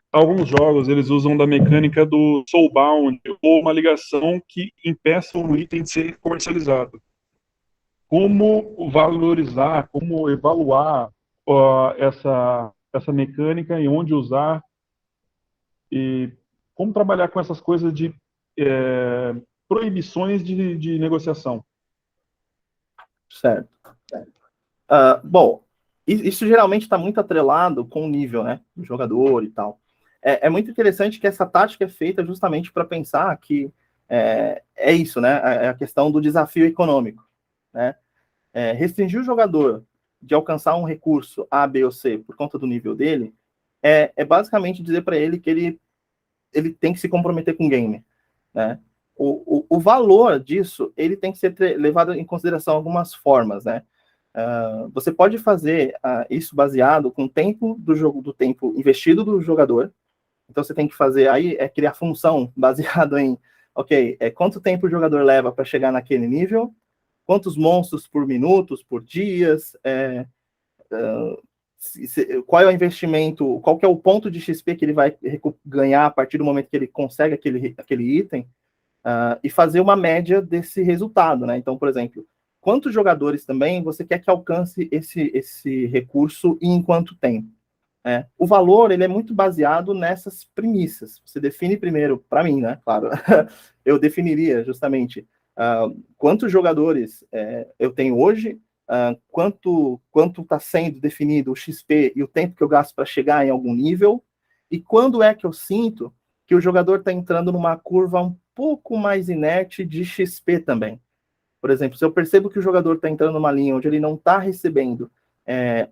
Alguns jogos eles usam da mecânica do soulbound ou uma ligação que impeça o item de ser comercializado. Como valorizar, como evaluar essa mecânica e onde usar e como trabalhar com essas coisas de proibições de negociação. Certo. Bom, isso geralmente está muito atrelado com o nível, né, do jogador e tal. É muito interessante que essa tática é feita justamente para pensar que é isso, né, é a questão do desafio econômico, né? Restringir o jogador de alcançar um recurso A, B ou C por conta do nível dele é basicamente dizer para ele que ele tem que se comprometer com o game, né? O valor disso ele tem que ser levado em consideração algumas formas, né? Você pode fazer isso baseado com o tempo do jogo, do tempo investido do jogador. Então você tem que fazer aí criar função baseado em, ok, quanto tempo o jogador leva para chegar naquele nível, quantos monstros por minutos, por dias, qual é o investimento, qual que é o ponto de XP que ele vai ganhar a partir do momento que ele consegue aquele item, e fazer uma média desse resultado, né? Então, por exemplo, quantos jogadores também você quer que alcance esse recurso e em quanto tempo? O valor ele é muito baseado nessas premissas. Você define primeiro, para mim, né? Claro, eu definiria justamente quantos jogadores eu tenho hoje, quanto está sendo definido o XP e o tempo que eu gasto para chegar em algum nível, e quando é que eu sinto que o jogador está entrando numa curva um pouco mais inerte de XP também. Por exemplo, se eu percebo que o jogador está entrando numa linha onde ele não está recebendo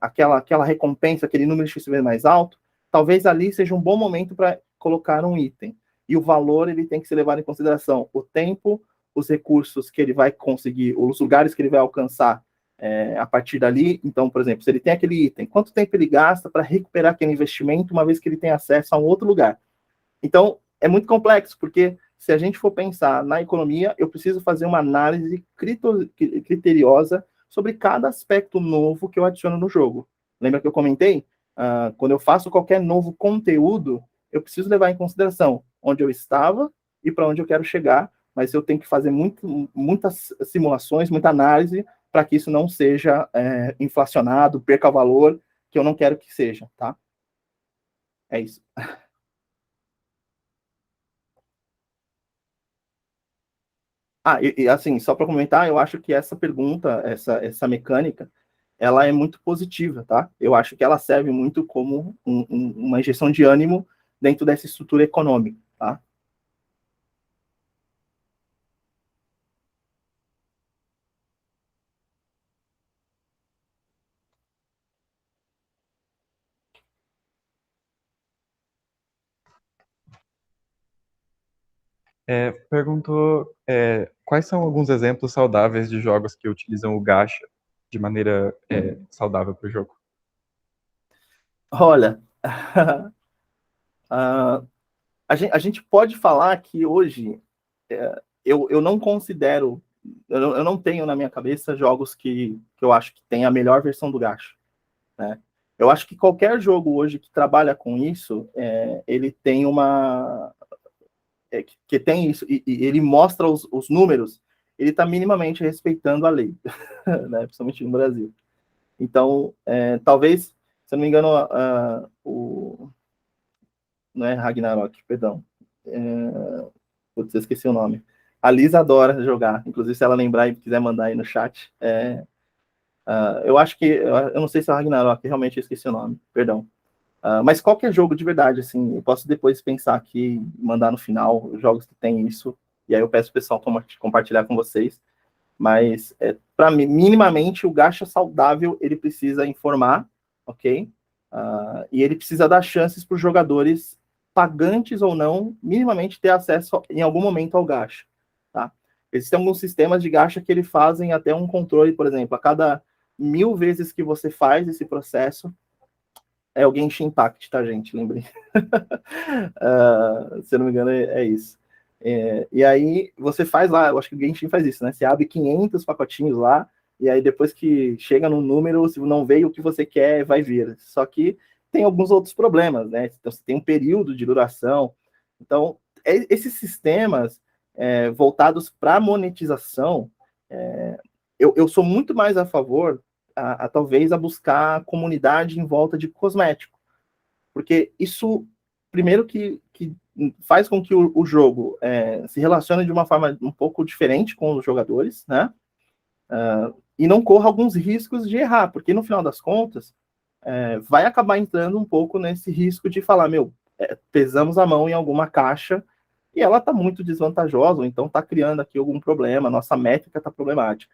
aquela recompensa, aquele número de XP mais alto, talvez ali seja um bom momento para colocar um item. E o valor ele tem que ser levado em consideração o tempo, os recursos que ele vai conseguir, os lugares que ele vai alcançar a partir dali. Então, por exemplo, se ele tem aquele item, quanto tempo ele gasta para recuperar aquele investimento uma vez que ele tem acesso a um outro lugar? Então, é muito complexo, porque se a gente for pensar na economia, eu preciso fazer uma análise criteriosa sobre cada aspecto novo que eu adiciono no jogo. Lembra que eu comentei? Quando eu faço qualquer novo conteúdo, eu preciso levar em consideração onde eu estava e para onde eu quero chegar, mas eu tenho que fazer muitas simulações, muita análise, para que isso não seja inflacionado, perca valor, que eu não quero que seja, tá? É isso. Assim, só para comentar, eu acho que essa pergunta, essa mecânica, ela é muito positiva, tá? Eu acho que ela serve muito como uma injeção de ânimo dentro dessa estrutura econômica, tá? Perguntou quais são alguns exemplos saudáveis de jogos que utilizam o gacha de maneira saudável para o jogo. Olha, a gente pode falar que hoje eu não considero, eu não tenho na minha cabeça jogos que eu acho que tem a melhor versão do gacha, né? Eu acho que qualquer jogo hoje que trabalha com isso, ele tem que tem isso, e ele mostra os números, ele está minimamente respeitando a lei, né? Principalmente no Brasil. Então, talvez, se eu não me engano, não é Ragnarok, perdão. Putz, eu esqueci o nome. A Lisa adora jogar, inclusive se ela lembrar e quiser mandar aí no chat. Eu acho que, eu não sei se é o Ragnarok, realmente eu esqueci o nome, perdão. Mas qualquer jogo de verdade, assim, eu posso depois pensar aqui, mandar no final, os jogos que tem isso, e aí eu peço o pessoal compartilhar com vocês. Mas, para mim, minimamente, o gacha saudável, ele precisa informar, ok? E ele precisa dar chances para os jogadores, pagantes ou não, minimamente ter acesso em algum momento ao gacha, tá? Existem alguns sistemas de gacha que eles fazem até um controle, por exemplo, a cada 1000 vezes que você faz esse processo, é o Genshin Impact, tá, gente? Lembrei. Se eu não me engano, é isso. E aí você faz lá, eu acho que o Genshin faz isso, né? Você abre 500 pacotinhos lá, e aí depois que chega no número, se não veio o que você quer, vai vir. Só que tem alguns outros problemas, né? Então você tem um período de duração. Então, esses sistemas voltados para monetização, eu sou muito mais a favor, talvez, a buscar a comunidade em volta de cosmético. Porque isso, primeiro que faz com que o jogo se relacione de uma forma um pouco diferente com os jogadores, né? E não corra alguns riscos de errar, porque no final das contas, vai acabar entrando um pouco nesse risco de falar, pesamos a mão em alguma caixa e ela está muito desvantajosa, ou então está criando aqui algum problema, nossa métrica está problemática.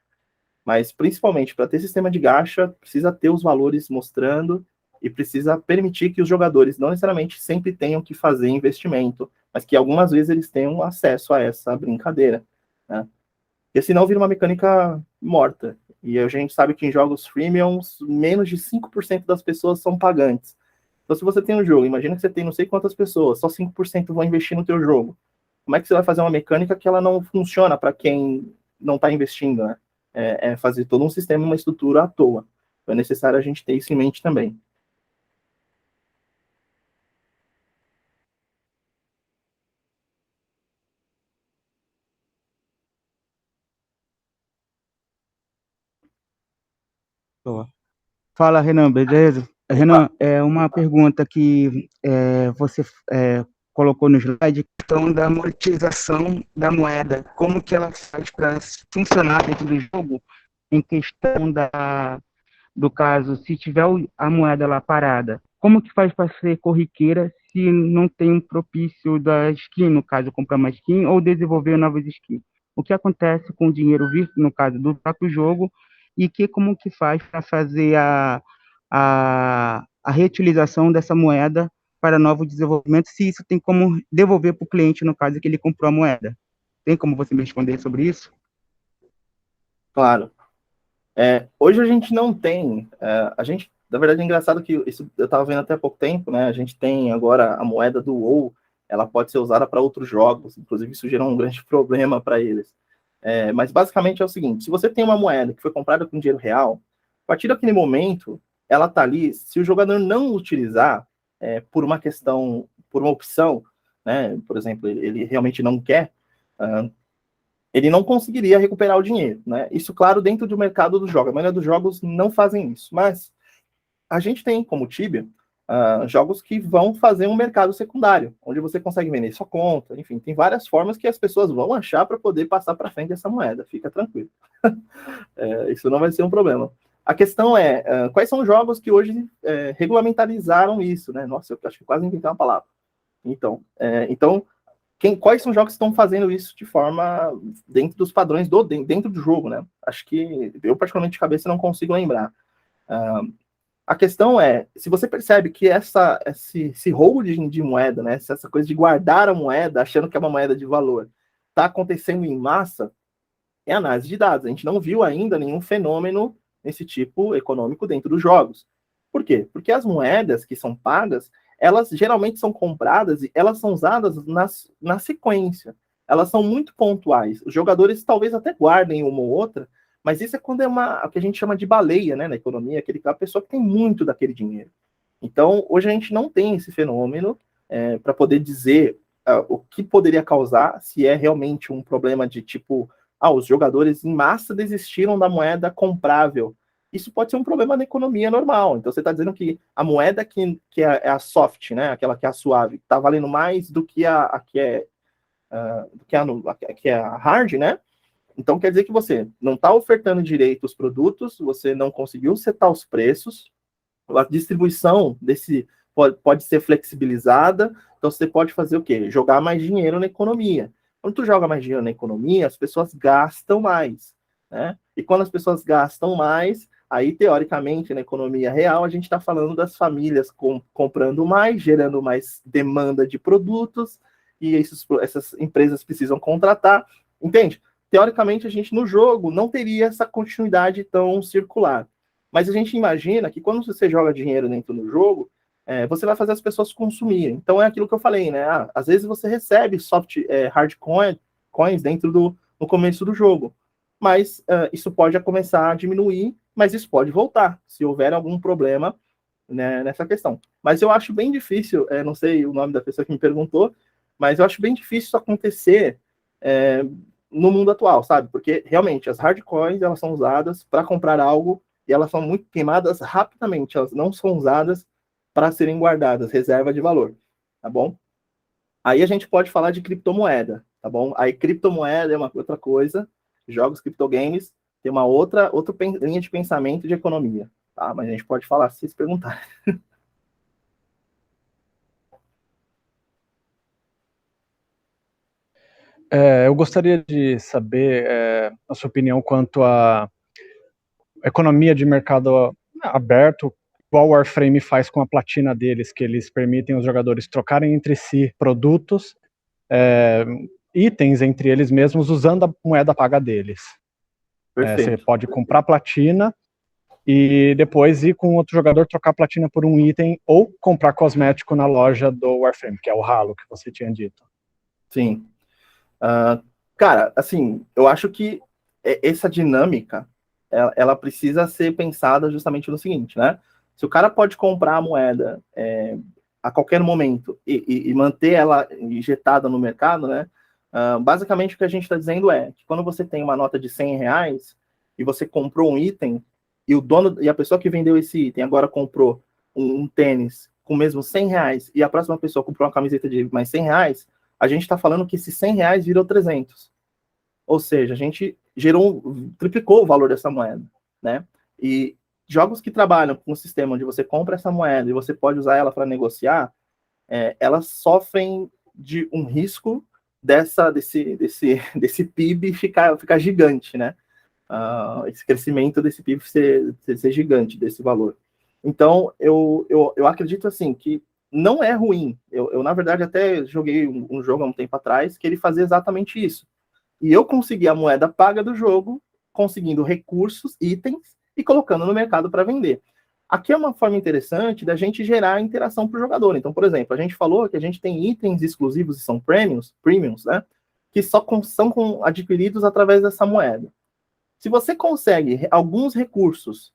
Mas, principalmente, para ter sistema de gacha, precisa ter os valores mostrando e precisa permitir que os jogadores não necessariamente sempre tenham que fazer investimento, mas que algumas vezes eles tenham acesso a essa brincadeira, né? Porque senão vira uma mecânica morta. E a gente sabe que em jogos freemiums, menos de 5% das pessoas são pagantes. Então, se você tem um jogo, imagina que você tem não sei quantas pessoas, só 5% vão investir no teu jogo. Como é que você vai fazer uma mecânica que ela não funciona para quem não está investindo, né? Fazer todo um sistema, uma estrutura à toa. Então é necessário a gente ter isso em mente também. Boa. Fala, Renan, beleza? Renan, uma pergunta que você colocou no slide, questão da monetização da moeda. Como que ela faz para funcionar dentro do jogo em questão do caso, se tiver a moeda lá parada, como que faz para ser corriqueira se não tem um propício da skin, no caso, comprar uma skin ou desenvolver novas skins? O que acontece com o dinheiro visto, no caso do próprio jogo, e como que faz para fazer a reutilização dessa moeda para novo desenvolvimento, se isso tem como devolver para o cliente, no caso que ele comprou a moeda? Tem como você me responder sobre isso? Claro. Hoje a gente não tem, na verdade é engraçado que isso eu estava vendo até há pouco tempo, né? A gente tem agora a moeda do WoW, ela pode ser usada para outros jogos, inclusive isso gerou um grande problema para eles. Mas basicamente é o seguinte: se você tem uma moeda que foi comprada com dinheiro real, a partir daquele momento, ela está ali, se o jogador não utilizar por uma questão, por uma opção, né? Por exemplo, ele realmente não quer, ele não conseguiria recuperar o dinheiro, né? Isso, claro, dentro do mercado dos jogos. A maioria dos jogos não fazem isso, mas a gente tem, como Tibia, jogos que vão fazer um mercado secundário, onde você consegue vender sua conta, enfim, tem várias formas que as pessoas vão achar para poder passar para frente essa moeda, fica tranquilo. Isso não vai ser um problema. A questão quais são os jogos que hoje regulamentarizaram isso, né? Nossa, eu acho que quase inventei uma palavra. Então, quais são os jogos que estão fazendo isso de forma dentro dos padrões dentro do jogo, né? Acho que eu, particularmente, de cabeça, não consigo lembrar. A questão se você percebe que esse holding de moeda, né? Essa coisa de guardar a moeda achando que é uma moeda de valor, está acontecendo em massa é análise de dados. A gente não viu ainda nenhum fenômeno nesse tipo econômico dentro dos jogos. Por quê? Porque as moedas que são pagas, elas geralmente são compradas e elas são usadas na sequência. Elas são muito pontuais. Os jogadores talvez até guardem uma ou outra, mas isso é quando é o que a gente chama de baleia, né, na economia, aquela pessoa que tem muito daquele dinheiro. Então, hoje a gente não tem esse fenômeno para poder dizer o que poderia causar, se é realmente um problema de tipo, os jogadores em massa desistiram da moeda comprável. Isso pode ser um problema na economia normal. Então, você está dizendo que a moeda que é a soft, né, aquela que é a suave, está valendo mais do que a que é a hard, né? Então, quer dizer que você não está ofertando direito os produtos, você não conseguiu setar os preços, a distribuição pode ser flexibilizada, então você pode fazer o quê? Jogar mais dinheiro na economia. Quando tu joga mais dinheiro na economia, as pessoas gastam mais, né? E quando as pessoas gastam mais, aí, teoricamente, na economia real, a gente está falando das famílias comprando mais, gerando mais demanda de produtos, e essas empresas precisam contratar, entende? Teoricamente, a gente, no jogo, não teria essa continuidade tão circular. Mas a gente imagina que quando você joga dinheiro dentro do jogo, você vai fazer as pessoas consumirem. Então é aquilo que eu falei, né? Às vezes você recebe hard coins no começo do jogo. Mas isso pode começar a diminuir, mas isso pode voltar, se houver algum problema, né, nessa questão. Mas eu acho bem difícil, não sei o nome da pessoa que me perguntou, mas eu acho bem difícil isso acontecer no mundo atual, sabe? Porque realmente as hard coins, elas são usadas para comprar algo e elas são muito queimadas rapidamente, elas não são usadas para serem guardadas, reserva de valor, tá bom? Aí a gente pode falar de criptomoeda, tá bom? Aí criptomoeda é uma outra coisa, jogos criptogames tem uma outra linha de pensamento de economia, tá? Mas a gente pode falar se vocês perguntarem. Eu gostaria de saber a sua opinião quanto à economia de mercado aberto, igual o Warframe faz com a platina deles, que eles permitem os jogadores trocarem entre si produtos, itens entre eles mesmos, usando a moeda paga deles. Você pode comprar platina e depois ir com outro jogador trocar platina por um item ou comprar cosmético na loja do Warframe, que é o Halo que você tinha dito. Sim. Cara, assim, eu acho que essa dinâmica, ela precisa ser pensada justamente no seguinte, né? Se o cara pode comprar a moeda a qualquer momento e manter ela injetada no mercado, né? Basicamente o que a gente está dizendo é que quando você tem uma nota de R$100 e você comprou um item e o dono e a pessoa que vendeu esse item agora comprou um tênis com mesmo R$100 e a próxima pessoa comprou uma camiseta de mais R$100, a gente está falando que esses R$100 virou 300. Ou seja, a gente triplicou o valor dessa moeda, né? E jogos que trabalham com um sistema onde você compra essa moeda e você pode usar ela para negociar, elas sofrem de um risco desse PIB ficar gigante, né? Esse crescimento desse PIB ser gigante, desse valor. Então, eu acredito assim que não é ruim. Eu na verdade, até joguei um jogo há um tempo atrás que ele fazia exatamente isso. E eu consegui a moeda paga do jogo, conseguindo recursos, itens, e colocando no mercado para vender. Aqui é uma forma interessante da gente gerar interação para o jogador. Então, por exemplo, a gente falou que a gente tem itens exclusivos e são premiums, né? Que só são adquiridos através dessa moeda. Se você consegue alguns recursos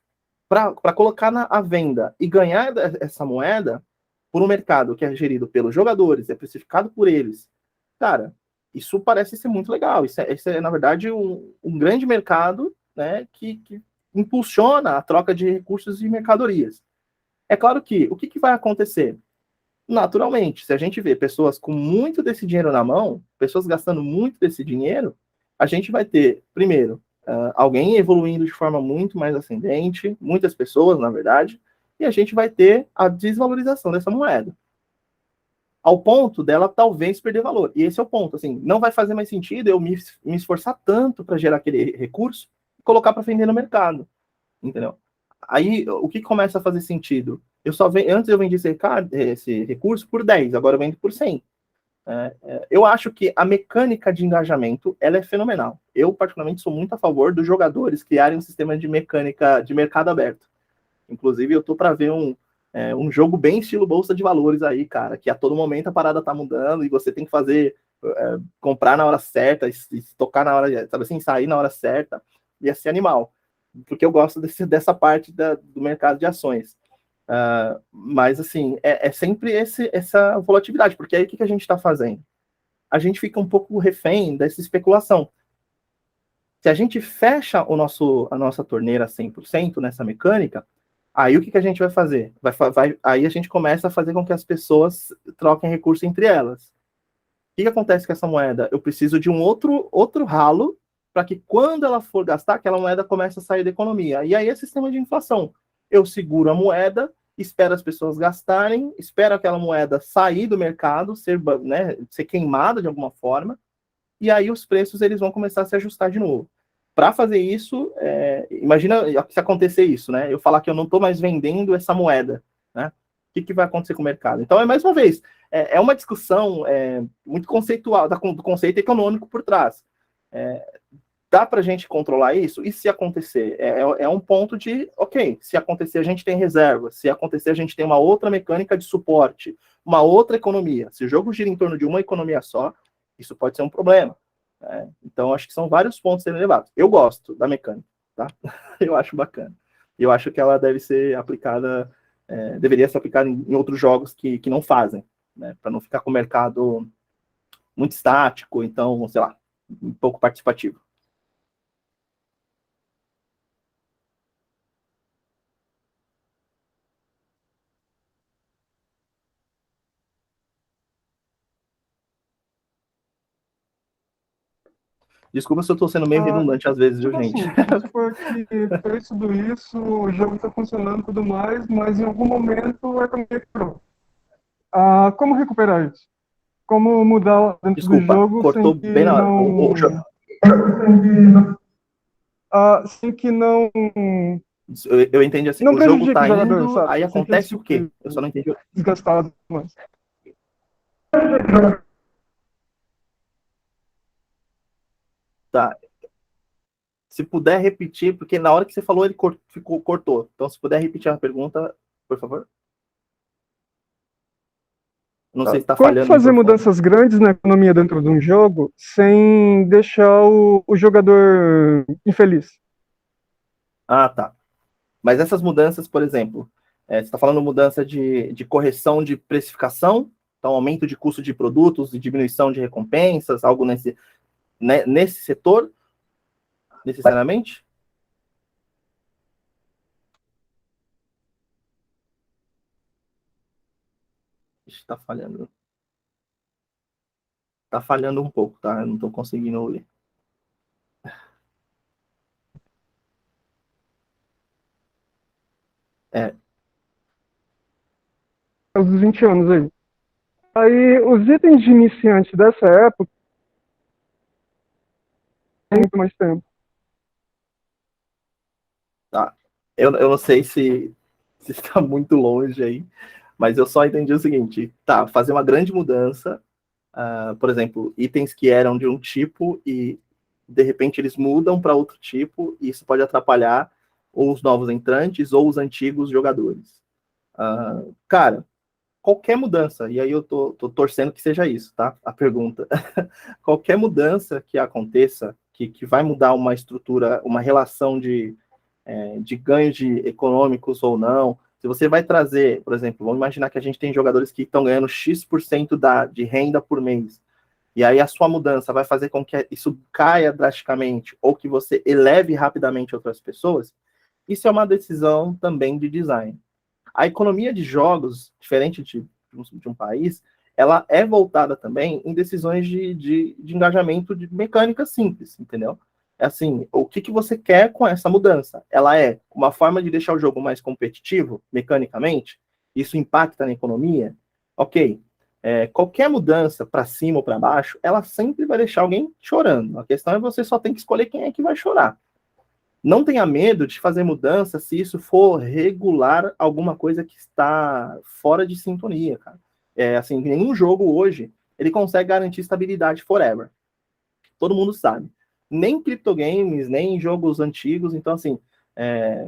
para colocar à venda e ganhar essa moeda por um mercado que é gerido pelos jogadores, é precificado por eles, cara, isso parece ser muito legal. Isso é na verdade, um grande mercado, né, que impulsiona a troca de recursos e mercadorias. É claro que o que vai acontecer? Naturalmente, se a gente vê pessoas com muito desse dinheiro na mão, pessoas gastando muito desse dinheiro, a gente vai ter, primeiro, alguém evoluindo de forma muito mais ascendente, muitas pessoas, na verdade, e a gente vai ter a desvalorização dessa moeda. Ao ponto dela talvez perder valor. E esse é o ponto, assim, não vai fazer mais sentido eu me esforçar tanto para gerar aquele recurso e colocar para vender no mercado, entendeu? Aí, o que começa a fazer sentido? Antes eu vendi esse recurso por 10, agora eu vendo por 100. Eu acho que a mecânica de engajamento, ela é fenomenal. Eu, particularmente, sou muito a favor dos jogadores criarem um sistema de mecânica de mercado aberto. Inclusive, eu tô para ver um jogo bem estilo Bolsa de Valores aí, cara, que a todo momento a parada tá mudando e você tem que fazer, comprar na hora certa, tocar na hora, sabe assim, sair na hora certa, e ser animal. Porque eu gosto dessa parte do mercado de ações. Mas, assim, é sempre essa volatilidade, porque aí o que a gente está fazendo? A gente fica um pouco refém dessa especulação. Se a gente fecha a nossa torneira 100% nessa mecânica, aí o que a gente vai fazer? Aí a gente começa a fazer com que as pessoas troquem recurso entre elas. O que acontece com essa moeda? Eu preciso de um outro ralo para que quando ela for gastar, aquela moeda comece a sair da economia. E aí é sistema de inflação. Eu seguro a moeda, espero as pessoas gastarem, espero aquela moeda sair do mercado, ser queimada de alguma forma, e aí os preços eles vão começar a se ajustar de novo. Para fazer isso, imagina se acontecer isso, né? Eu falar que eu não estou mais vendendo essa moeda, né? O que vai acontecer com o mercado? Então, mais uma vez, é uma discussão muito conceitual, do conceito econômico por trás. Dá para a gente controlar isso? E se acontecer? É um ponto de, ok, se acontecer a gente tem reserva, se acontecer a gente tem uma outra mecânica de suporte, uma outra economia. Se o jogo gira em torno de uma economia só, isso pode ser um problema. Então, acho que são vários pontos a serem levados. Eu gosto da mecânica, tá? Eu acho bacana. Eu acho que ela deve ser aplicada, deveria ser aplicada em outros jogos que não fazem, né? Para não ficar com o mercado muito estático, então, sei lá, um pouco participativo. Desculpa se eu estou sendo meio redundante às vezes, viu, gente? Assim, vamos supor que fez tudo isso, o jogo está funcionando e tudo mais, mas em algum momento a economia quebrou. Como recuperar isso? Como mudar dentro do jogo cortou sem que bem na hora. sem que não... Eu entendi assim, não o jogo tá prejudique o jogador, indo, sabe? aí Sem que acontece ele o quê? Eu só não entendi. Desgastado, mas... Tá. Se puder repetir, porque na hora que você falou, ele cortou. Então, se puder repetir a pergunta, por favor. Não sei se está Como falhando. fazer mudanças grandes na economia dentro de um jogo sem deixar o jogador infeliz? Ah, tá. Mas essas mudanças, por exemplo, você está falando mudança de correção de precificação, então aumento de custo de produtos e diminuição de recompensas, algo nesse setor, necessariamente? Está falhando. Está falhando um pouco, tá? Eu não estou conseguindo ouvir. Aos 20 anos aí. Aí, os itens de iniciante dessa época tem muito mais tempo. Tá. Eu não sei se está muito longe aí, mas eu só entendi o seguinte, tá, fazer uma grande mudança, por exemplo, itens que eram de um tipo e de repente eles mudam para outro tipo, e isso pode atrapalhar ou os novos entrantes ou os antigos jogadores. Cara, qualquer mudança, e aí eu tô torcendo que seja isso, tá? A pergunta. Qualquer mudança que aconteça, que vai mudar uma estrutura, uma relação de ganhos econômicos ou não, se você vai trazer, por exemplo, vamos imaginar que a gente tem jogadores que estão ganhando X% de renda por mês, e aí a sua mudança vai fazer com que isso caia drasticamente, ou que você eleve rapidamente outras pessoas, isso é uma decisão também de design. A economia de jogos, diferente de um país, ela é voltada também em decisões de engajamento de mecânica simples, entendeu? É assim, o que você quer com essa mudança? Ela é uma forma de deixar o jogo mais competitivo, mecanicamente? Isso impacta na economia? Ok. Qualquer mudança para cima ou para baixo, ela sempre vai deixar alguém chorando. A questão é você só tem que escolher quem é que vai chorar. Não tenha medo de fazer mudança se isso for regular alguma coisa que está fora de sintonia, cara. Assim, nenhum jogo hoje ele consegue garantir estabilidade forever. Todo mundo sabe. Nem criptogames, nem jogos antigos. Então, assim,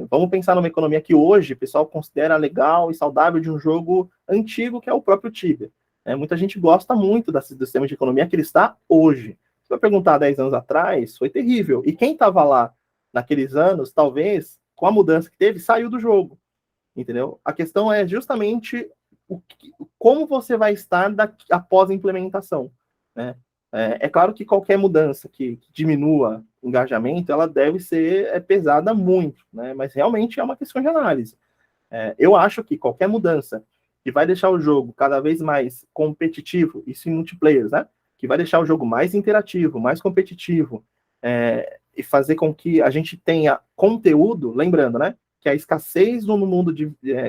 vamos pensar numa economia que hoje o pessoal considera legal e saudável de um jogo antigo, que é o próprio Tibia. Muita gente gosta muito do sistema de economia que ele está hoje. Se vai perguntar 10 anos atrás, foi terrível. E quem estava lá naqueles anos, talvez, com a mudança que teve, saiu do jogo. Entendeu? A questão é justamente como você vai estar após a implementação, né? É claro que qualquer mudança que diminua o engajamento, ela deve ser pesada muito, né? Mas realmente é uma questão de análise. Eu acho que qualquer mudança que vai deixar o jogo cada vez mais competitivo, isso em multiplayer, né? Que vai deixar o jogo mais interativo, mais competitivo, e fazer com que a gente tenha conteúdo, lembrando, né? Que a escassez no mundo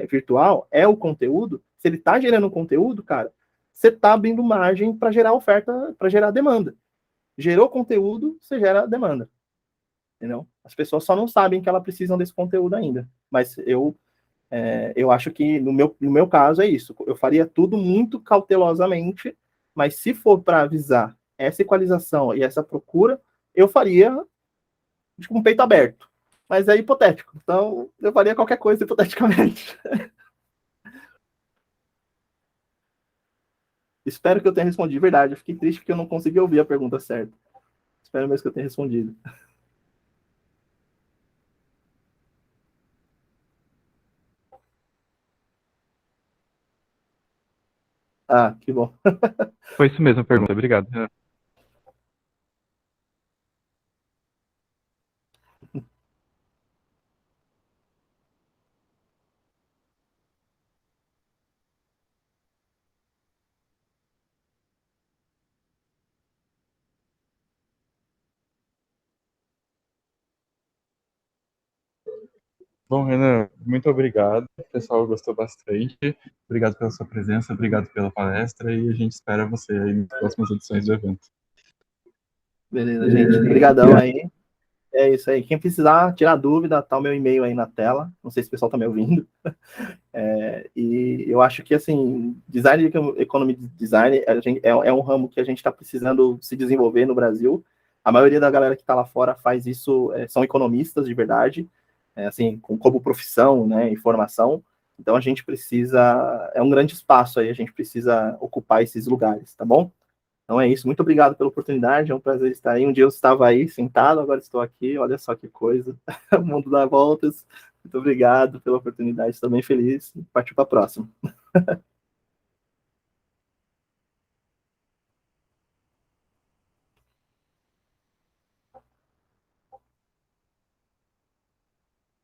virtual é o conteúdo. Se ele está gerando conteúdo, cara, você está abrindo margem para gerar oferta, para gerar demanda. Gerou conteúdo, você gera demanda. Entendeu? As pessoas só não sabem que elas precisam desse conteúdo ainda. Mas eu acho que, no meu caso, é isso. Eu faria tudo muito cautelosamente, mas se for para avisar essa equalização e essa procura, eu faria com o peito aberto. Mas é hipotético. Então, eu faria qualquer coisa hipoteticamente. Espero que eu tenha respondido de verdade. Eu fiquei triste porque eu não consegui ouvir a pergunta certa. Espero mesmo que eu tenha respondido. Ah, que bom. Foi isso mesmo a pergunta, obrigado. Bom, Renan, muito obrigado. O pessoal gostou bastante. Obrigado pela sua presença, obrigado pela palestra e a gente espera você aí nas próximas edições do evento. Beleza, gente. Obrigadão aí. É isso aí. Quem precisar tirar dúvida, tá o meu e-mail aí na tela. Não sei se o pessoal tá me ouvindo. E eu acho que, assim, design de economy design é um ramo que a gente está precisando se desenvolver no Brasil. A maioria da galera que está lá fora faz isso, são economistas de verdade, assim, como profissão, né, e formação. Então a gente precisa, é um grande espaço aí, a gente precisa ocupar esses lugares, tá bom? Então é isso, muito obrigado pela oportunidade, é um prazer estar aí. Um dia eu estava aí sentado, agora estou aqui, olha só que coisa, o mundo dá voltas. Muito obrigado pela oportunidade, estou bem feliz. Partiu para a próxima.